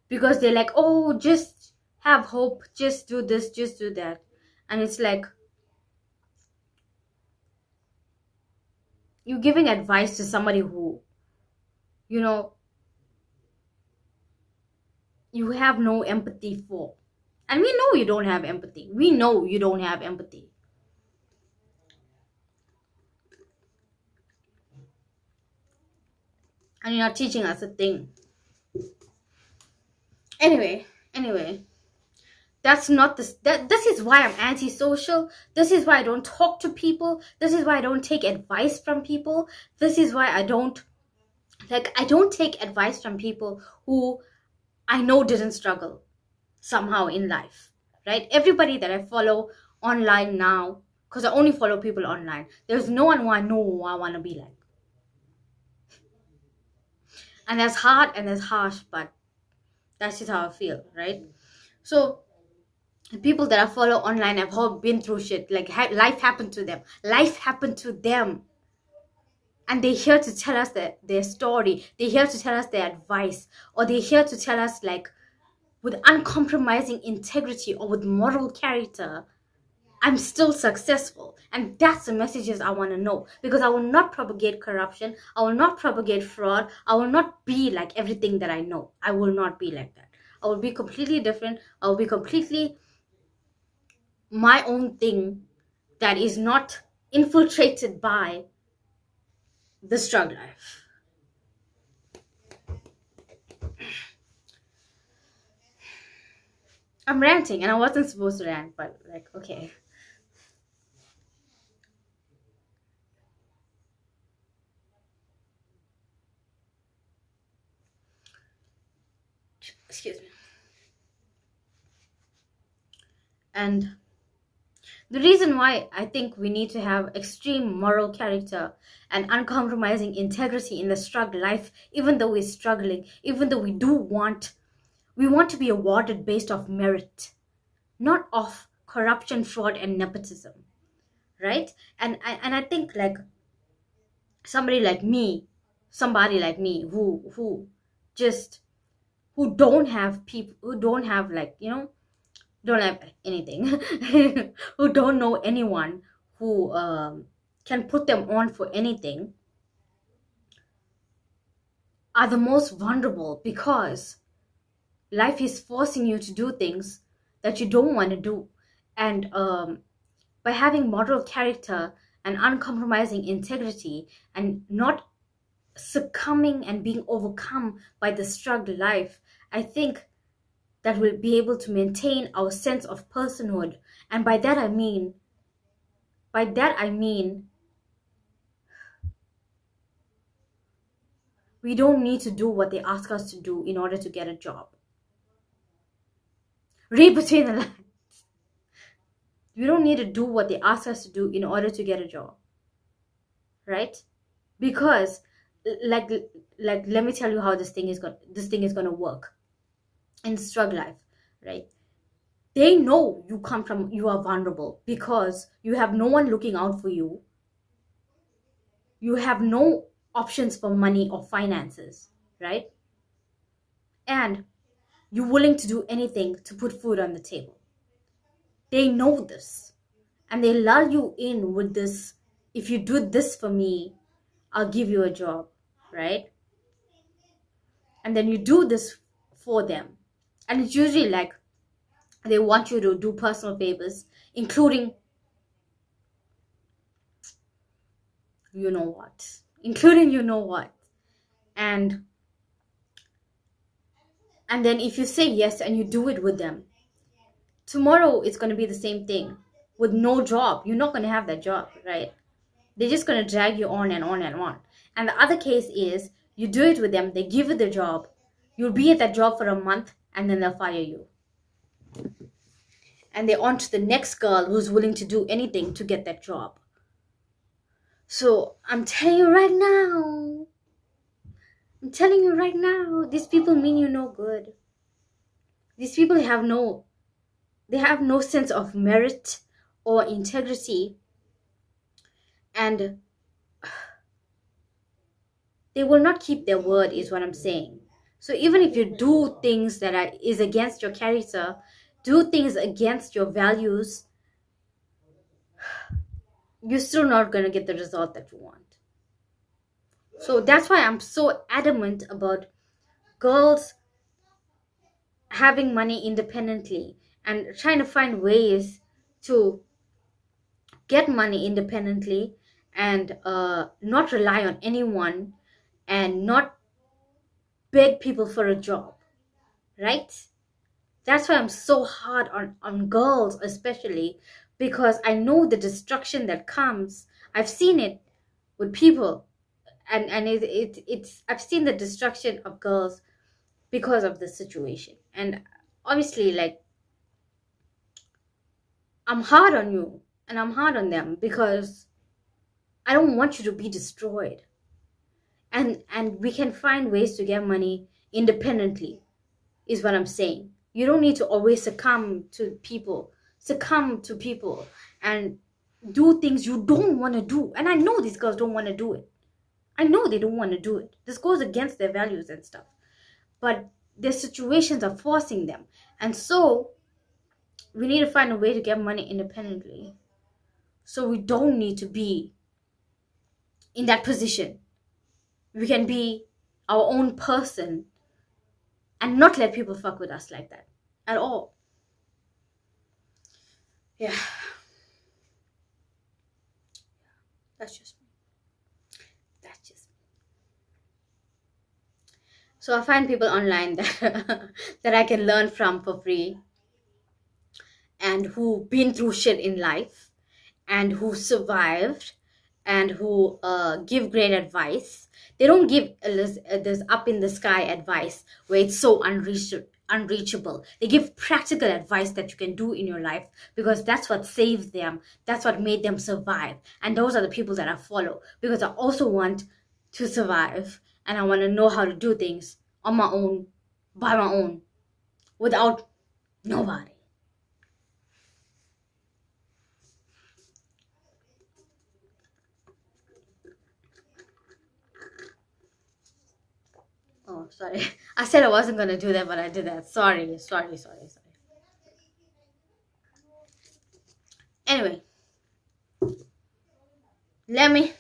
because they're like, oh, just have hope, just do this, just do that. And it's like, you're giving advice to somebody who, you know, you have no empathy for. And we know you don't have empathy. We know you don't have empathy. And you're not teaching us a thing. Anyway, that's not this. This is why I'm antisocial. This is why I don't talk to people. This is why I don't take advice from people. This is why I don't take advice from people who I know didn't struggle somehow in life, right? Everybody that I follow online now, because I only follow people online, there's no one who I know who I want to be like. And that's hard and that's harsh, but that's just how I feel, right? So the people that I follow online have all been through shit. Like, life happened to them. Life happened to them. And they're here to tell us their story. They're here to tell us their advice. Or they're here to tell us, like, with uncompromising integrity or with moral character, I'm still successful. And that's the messages I want to know. Because I will not propagate corruption. I will not propagate fraud. I will not be like everything that I know. I will not be like that. I will be completely different. I will be completely my own thing that is not infiltrated by the Strugg life. I'm ranting and I wasn't supposed to rant, but like, okay. Excuse me. And the reason why I think we need to have extreme moral character and uncompromising integrity in the Strugg life, even though we're struggling, even though we want to be awarded based off merit, not off corruption, fraud, and nepotism, right? And I think like somebody like me who don't have people, who don't have, like, you know, don't have anything, who don't know anyone who can put them on for anything, are the most vulnerable, because life is forcing you to do things that you don't want to do. And by having moral character and uncompromising integrity and not succumbing and being overcome by the Strugg life, I think that we'll be able to maintain our sense of personhood. And by that I mean we don't need to do what they ask us to do in order to get a job. Read between the lines. We don't need to do what they ask us to do in order to get a job, right? Because like let me tell you how this thing is going to work in Strugg life, right? They know you are vulnerable because you have no one looking out for you. You have no options for money or finances, right? And you're willing to do anything to put food on the table. They know this, and they lull you in with this: if you do this for me, I'll give you a job, right? And then you do this for them. And it's usually like they want you to do personal favors, including, you know what, including you know what. And then if you say yes and you do it with them, tomorrow it's going to be the same thing. With no job, you're not going to have that job, right? They're just going to drag you on and on and on. And the other case is you do it with them, they give you the job, you'll be at that job for a month, and then they'll fire you. And they're on to the next girl who's willing to do anything to get that job. So I'm telling you right now, these people mean you no good. These people have no sense of merit or integrity, and they will not keep their word, is what I'm saying. So even if you do things that is against your character, do things against your values, you're still not going to get the result that you want. So that's why I'm so adamant about girls having money independently and trying to find ways to get money independently and not rely on anyone and not beg people for a job, right? That's why I'm so hard on girls, especially because I know the destruction that comes. I've seen it with people, and I've seen the destruction of girls because of this situation. And obviously, like, I'm hard on you and I'm hard on them because I don't want you to be destroyed. And we can find ways to get money independently, is what I'm saying. You don't need to always succumb to people and do things you don't want to do. And I know these girls don't want to do it. I know they don't want to do it. This goes against their values and stuff. But their situations are forcing them. And so we need to find a way to get money independently. So we don't need to be in that position. We can be our own person and not let people fuck with us like that at all. Yeah. That's just me. So I find people online that that I can learn from for free, and who've been through shit in life, and who survived, and who give great advice. They don't give this up in the sky advice where it's so unreachable. They give practical advice that you can do in your life because that's what saved them. That's what made them survive. And those are the people that I follow because I also want to survive and I want to know how to do things on my own, by my own, without nobody. Oh, sorry. I said I wasn't going to do that, but I did that. Sorry. Anyway. Let me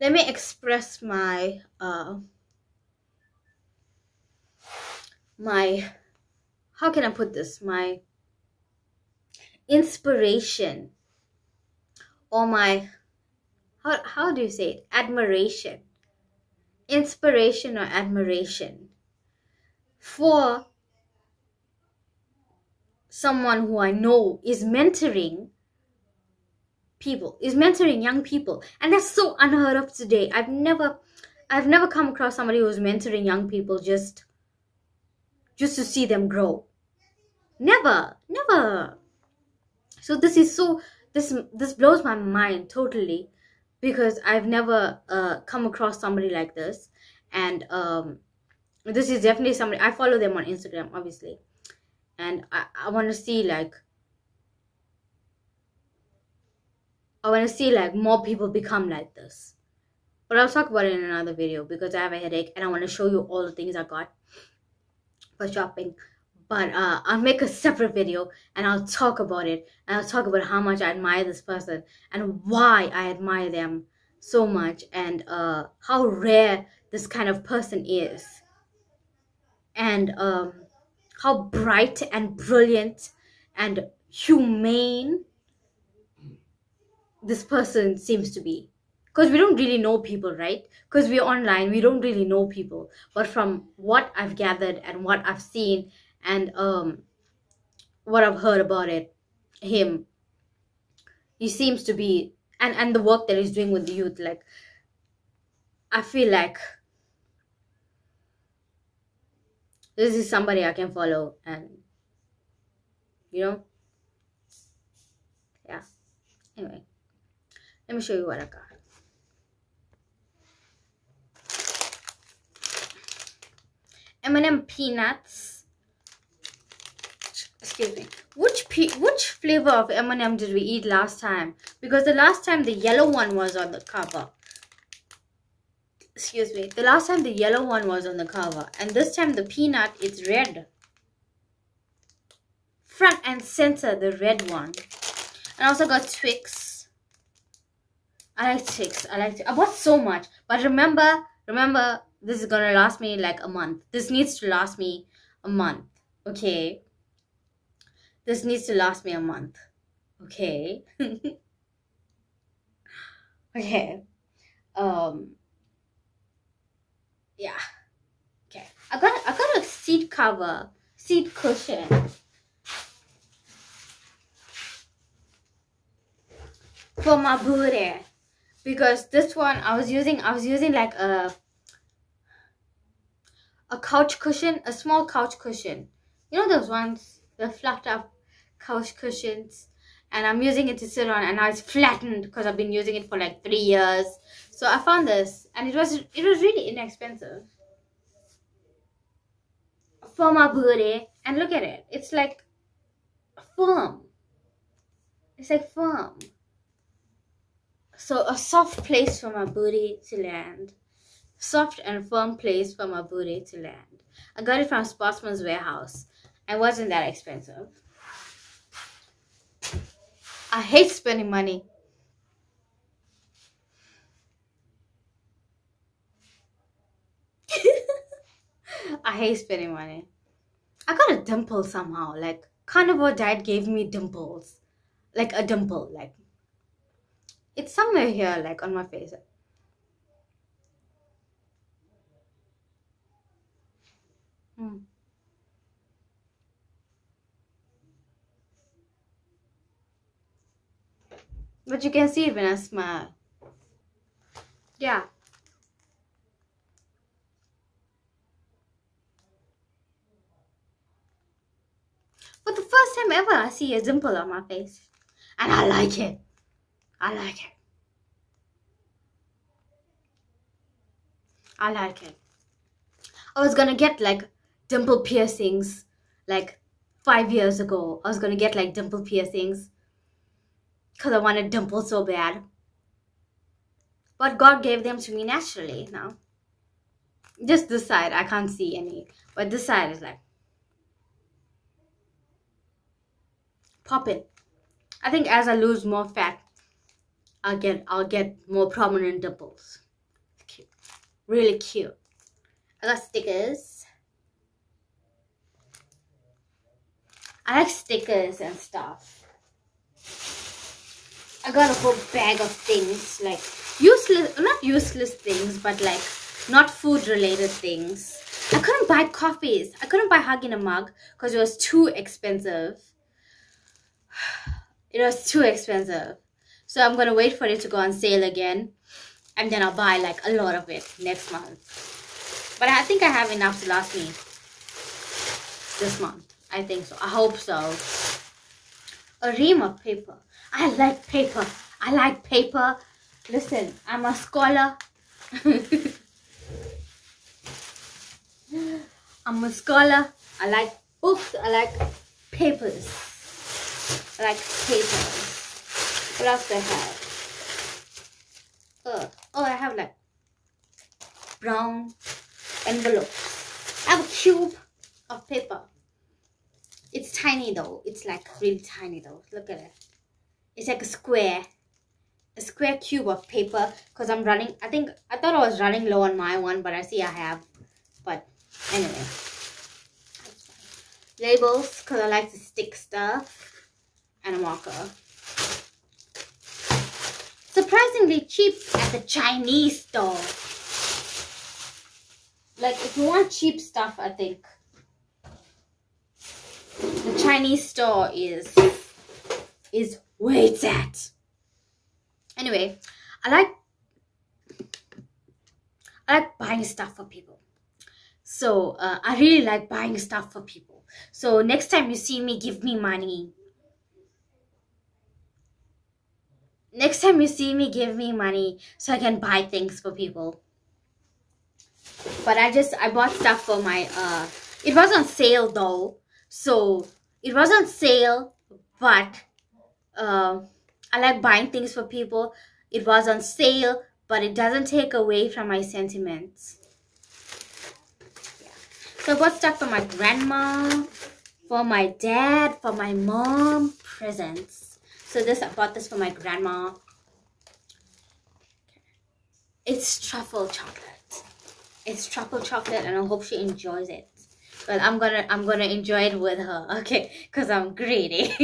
express my how can I put this? My inspiration, or my, how do you say it? Admiration. Inspiration or admiration for someone who I know is mentoring people, is mentoring young people. And that's so unheard of today. I've never come across somebody who's mentoring young people just to see them grow. Never. So this is so, this blows my mind totally, because I've never come across somebody like this. And this is definitely somebody, I follow them on Instagram, obviously. And I want to see like, more people become like this. But I'll talk about it in another video because I have a headache and I want to show you all the things I got for shopping. But I'll make a separate video and I'll talk about it. And I'll talk about how much I admire this person and why I admire them so much, and how rare this kind of person is, and how bright and brilliant and humane this person seems to be. because we don't really know people, right? Because we're online, we don't really know people. But from what I've gathered and what I've seen and what I've heard about him, he seems to be, and the work that he's doing with the youth, like, I feel like this is somebody I can follow, and you know, yeah. Anyway, let me show you what I got. M&M peanuts. Excuse me. Which flavor of M&M did we eat last time? Because the last time the yellow one was on the cover. Excuse me. The last time the yellow one was on the cover, and this time the peanut is red. Front and center, the red one. And I also got Twix. I like Twix. I bought so much, but remember, this is gonna last me like a month. This needs to last me a month. Okay. This needs to last me a month. Okay. Okay. Yeah. Okay. I got a seat cushion. For my booty. Because this one I was using like a couch cushion, a small couch cushion. You know those ones, the fluffed up couch cushions, and I'm using it to sit on, and now it's flattened because I've been using it for like 3 years. So I found this, and it was really inexpensive for my booty. And look at it, it's like firm. It's like firm. So a soft place for my booty to land. Soft and firm place for my booty to land. I got it from Sportsman's Warehouse. It wasn't that expensive. I hate spending money. I hate spending money. I got a dimple somehow. Like, carnivore diet gave me dimples. Like a dimple. Like, it's somewhere here, like on my face. But you can see it when I smile. Yeah. For the first time ever, I see a dimple on my face. And I like it. I like it. I like it. I was gonna get like dimple piercings like 5 years ago. I was gonna get like dimple piercings because I wanted dimples so bad. But God gave them to me naturally now. Just this side, I can't see any. But this side is like popping. I think as I lose more fat, I'll get more prominent dimples. Cute. Really cute. I got stickers. I like stickers and stuff. I got a whole bag of things, like not useless things, but like not food related things. I couldn't buy coffees. I couldn't buy Hug in a Mug because it was too expensive. It was too expensive. So I'm gonna wait for it to go on sale again, and then I'll buy like a lot of it next month. But I think I have enough to last me this month. I think so. I hope so. A ream of paper. I like paper. I like paper. Listen, I'm a scholar. I'm a scholar. I like books. I like papers. I like papers. What else do I have? Oh, I have like brown envelopes. I have a cube of paper. It's tiny though. It's like really tiny though. Look at it. It's like a square cube of paper. Because I'm running, I thought I was running low on my one, but I see I have. But anyway. Labels, because I like to stick stuff. And a marker. surprisingly cheap at the Chinese store. Like, if you want cheap stuff, I think the Chinese store is where it's at. Anyway, I like buying stuff for people. So I really like buying stuff for people. So next time you see me, give me money. Next time you see me, give me money so I can buy things for people. But I bought stuff for my, it was on sale though. So it was on sale, but I like buying things for people. It was on sale, but it doesn't take away from my sentiments. Yeah. So I bought stuff for my grandma, for my dad, for my mom, presents. So I bought this for my grandma. It's truffle chocolate. It's truffle chocolate, and I hope she enjoys it. But I'm gonna enjoy it with her, okay? Cause I'm greedy.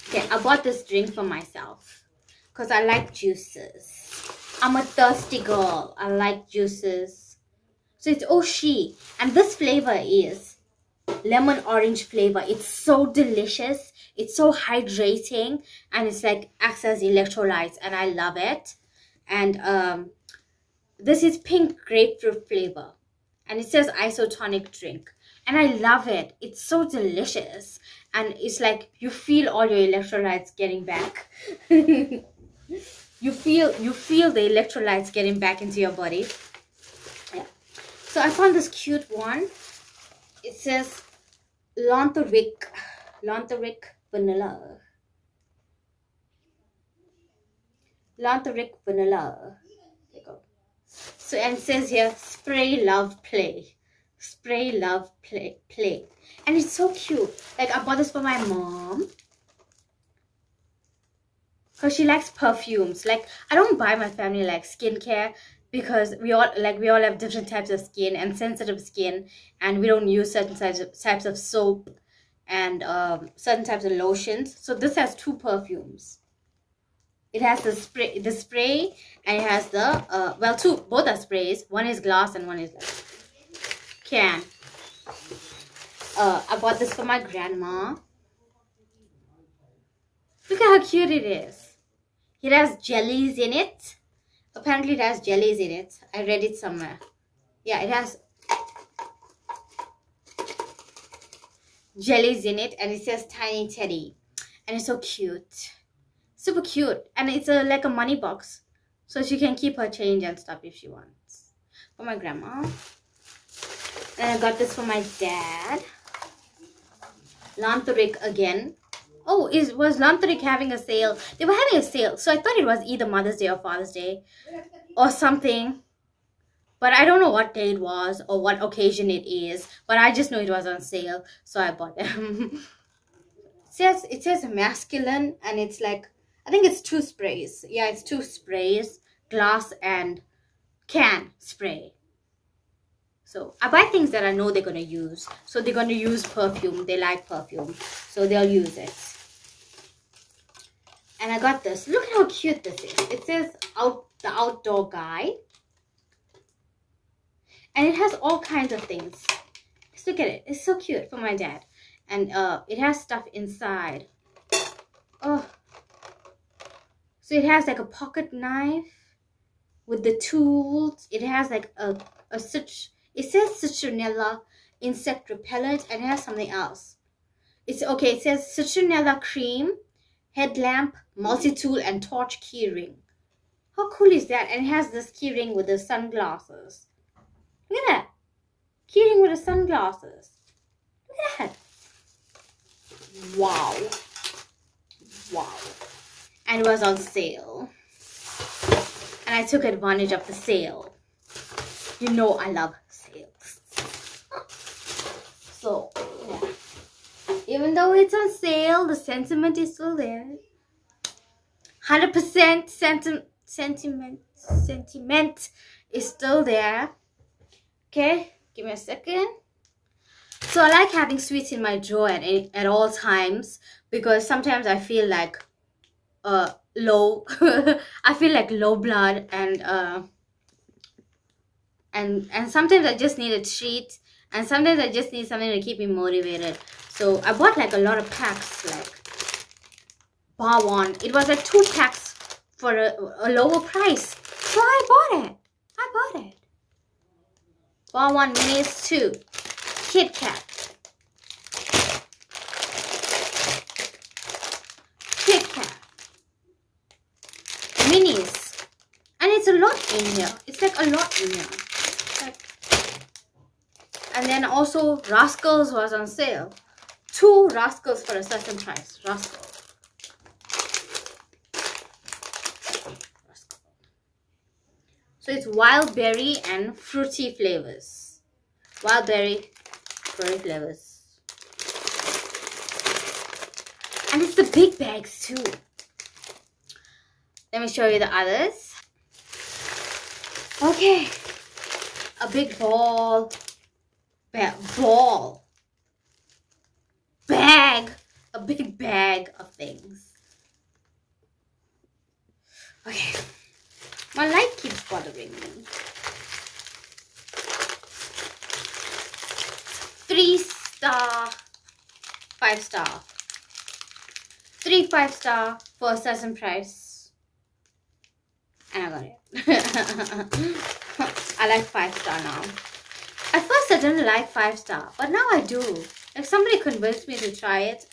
Okay, I bought this drink for myself because I like juices. I'm a thirsty girl. I like juices. So it's Oshi. And this flavor is lemon orange flavor. It's so delicious. It's so hydrating. And it's like acts as electrolytes. And I love it. And this is pink grapefruit flavor. And it says isotonic drink. And I love it. It's so delicious. And it's like you feel all your electrolytes getting back. you feel the electrolytes getting back into your body. Yeah. So I found this cute one. It says Lanthoric vanilla. Lanthoric vanilla. There you go. So, and it says here, spray, love, play. Spray, love, play. And it's so cute. Like, I bought this for my mom. Because she likes perfumes. Like, I don't buy my family, like, skincare. Because we all have different types of skin and sensitive skin. And we don't use certain types of soap. And certain types of lotions. So, this has 2 perfumes. It has the spray, and it has the, well, both are sprays. One is glass and one is like can. I bought this for my grandma. Look at how cute it is. It has jellies in it. Apparently it has jellies in it. I read it somewhere. Yeah, it has jellies in it, and it says tiny teddy. And it's so cute. Super cute. And it's like a money box. So she can keep her change and stuff if she wants. For my grandma. And I got this for my dad. Lanthoric again. Oh, was Lanthoric having a sale? They were having a sale. So I thought it was either Mother's Day or Father's Day. Or something. But I don't know what day it was. Or what occasion it is. But I just know it was on sale. So I bought them. It says masculine. And it's like, I think it's 2 sprays. Yeah, it's 2 sprays. Glass and can spray. So I buy things that I know they're going to use. So they're going to use perfume. They like perfume. So they'll use it. And I got this. Look at how cute this is. It says the outdoor guide. And it has all kinds of things. Just look at it. It's so cute for my dad. And it has stuff inside. Oh. So it has like a pocket knife with the tools. It has like it says citronella insect repellent, and it has something else. It says citronella cream, headlamp, multi-tool, and torch keyring. How cool is that? And it has this keyring with the sunglasses. Look at that. Keyring with the sunglasses. Look at that. Wow. Wow. And it was on sale. And I took advantage of the sale. You know I love sales. So, yeah. Even though it's on sale, the sentiment is still there. 100% sentiment is still there. Okay, give me a second. So I like having sweets in my drawer at all times. because sometimes I feel like low I feel like low blood, and sometimes I just need a treat, and sometimes I just need something to keep me motivated. So I bought like a lot of packs, like bar one. It was like 2 packs for a lower price. So I bought it. Bar one minis 2. Kit Kat. Kit Kat. Minis. And it's a lot in here. It's like a lot in here. And then also Rascals was on sale. 2 Rascals for a certain price. Rascal. So it's wild berry and fruity flavors. Wild berry, fruity flavors. And it's the big bags too. Let me show you the others. Okay. A big bag. A big bag of things. Okay. My light keeps bothering me. 3-star, 5-star. 3 5-star for a certain price. And I got it. I like 5-star now. At first I didn't like 5-star, but now I do. Like somebody convinced me to try it,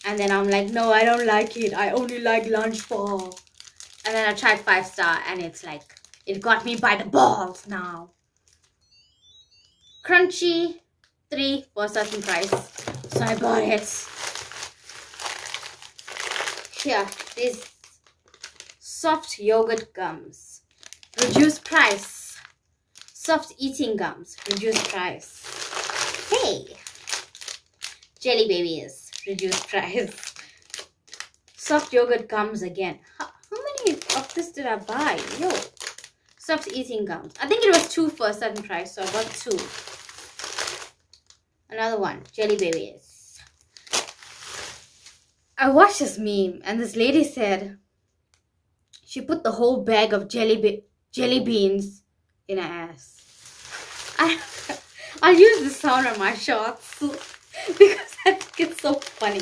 and then I'm like, no, I don't like it. I only like lunch bar. And then I tried 5-star, and it's like, it got me by the balls now. Crunchy, 3 for a certain price. So I bought it. Here, these soft yogurt gums. Reduced price. Soft eating gums. Reduced price. Hey! Jelly babies. Reduced price. Soft yogurt gums again. How many of this did I buy? Yo. Soft eating gums. I think it was 2 for a certain price, so I got 2. Another one. Jelly babies. I watched this meme, and this lady said she put the whole bag of jelly beans in her ass. I'll use the sound on my shorts because I think it's so funny.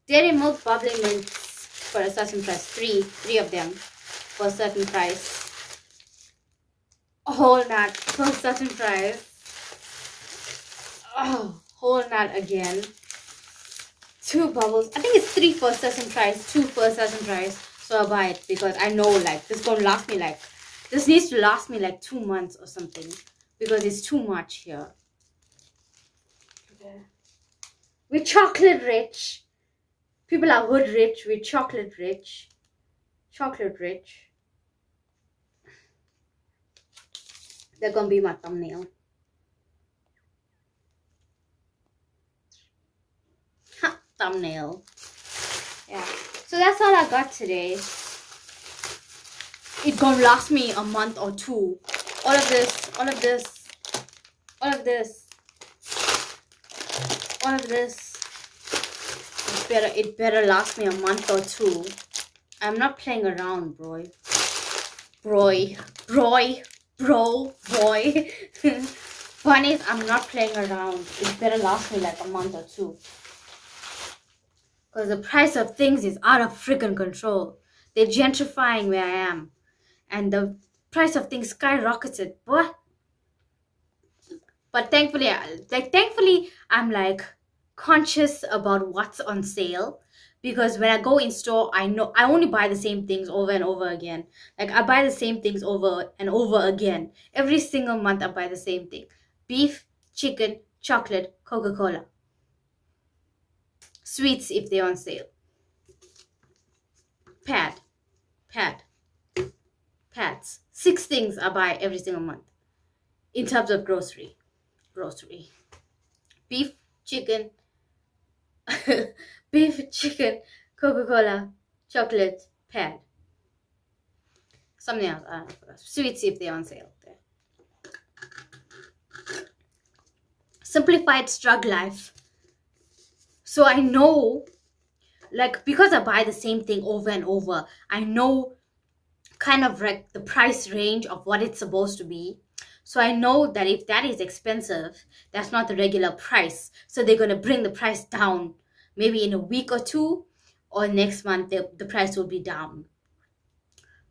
Dairy milk bubbly mints for a certain price. 3 of them for a certain price. Whole nut for a certain price. Oh, whole nut again. 2 bubbles. I think it's 3 for a certain price, 2 for a certain price. So I buy it because I know like this gonna last me like, this needs to last me like 2 months or something, because it's too much here. Okay. We're chocolate rich. People are hood rich. We're chocolate rich. Chocolate rich. They're gonna be my thumbnail. Ha, thumbnail. Yeah. So that's all I got today. It's gonna last me a month or 2. All of this, all of this, all of this, all of this. It better last me a month or 2. I'm not playing around, bro. Bunnies, I'm not playing around. It better last me like a month or 2. Because the price of things is out of freaking control. They're gentrifying where I am. And the price of things skyrocketed, boy. But thankfully, I'm like conscious about what's on sale. Because when I go in store, I know I only buy the same things over and over again. Like I buy the same things over and over again. Every single month I buy the same thing. Beef, chicken, chocolate, Coca-Cola. Sweets if they're on sale. Pads. 6 things I buy every single month. In terms of grocery. Beef, chicken, Coca-Cola, chocolate, pad. Something else, I don't know. Sweets if they're on sale. There. simplified Strugg life. So I know, like, because I buy the same thing over and over, I know kind of like the price range of what it's supposed to be. So I know that if that is expensive, that's not the regular price. So they're going to bring the price down maybe in a week or two, or next month the price will be down.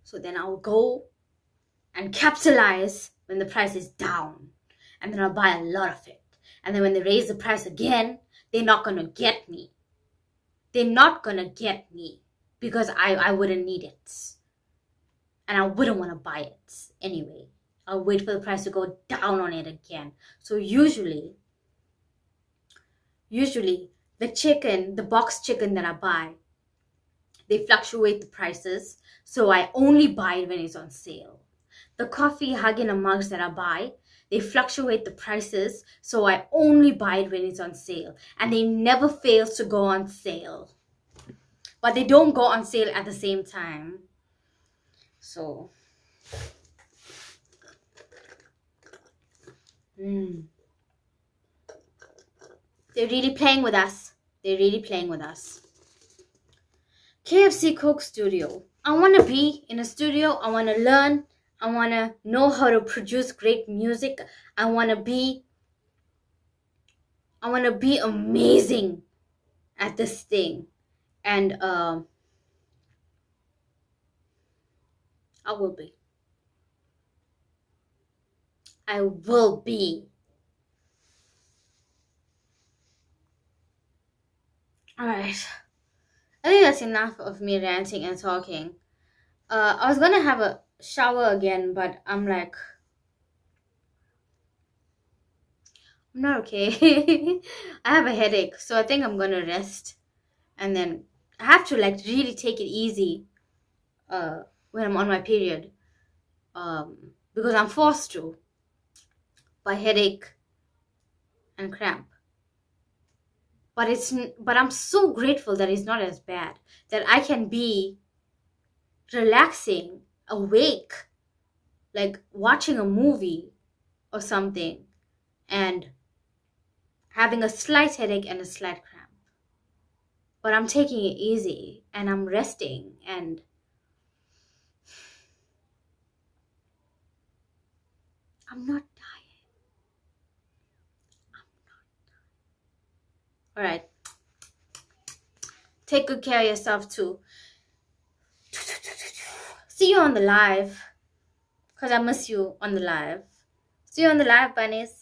So then I'll go and capitalize when the price is down. And then I'll buy a lot of it. And then when they raise the price again, they're not going to get me. They're not going to get me because I wouldn't need it. And I wouldn't want to buy it anyway. I'll wait for the price to go down on it again. So usually the chicken, the box chicken that I buy, they fluctuate the prices. So I only buy it when it's on sale. The coffee Hug-in-a mugs that I buy, they fluctuate the prices. So I only buy it when it's on sale. And they never fail to go on sale. But they don't go on sale at the same time. So, they're really playing with us. They're really playing with us. KFC Coke Studio. I want to be in a studio. I want to learn. I want to know how to produce great music. I want to be amazing at this thing. And I will be. I will be. Alright. I think that's enough of me ranting and talking. I was gonna have a shower again, but I'm like, I'm not okay. I have a headache, so I think I'm gonna rest. And then I have to like really take it easy when I'm on my period. Because I'm forced to by headache and cramp. But I'm so grateful that it's not as bad, that I can be relaxing, awake, like watching a movie or something, and having a slight headache and a slight cramp. But I'm taking it easy and I'm resting and I'm not dying. All right. Take good care of yourself too. See you on the live. Because I miss you on the live. See you on the live, bunnies.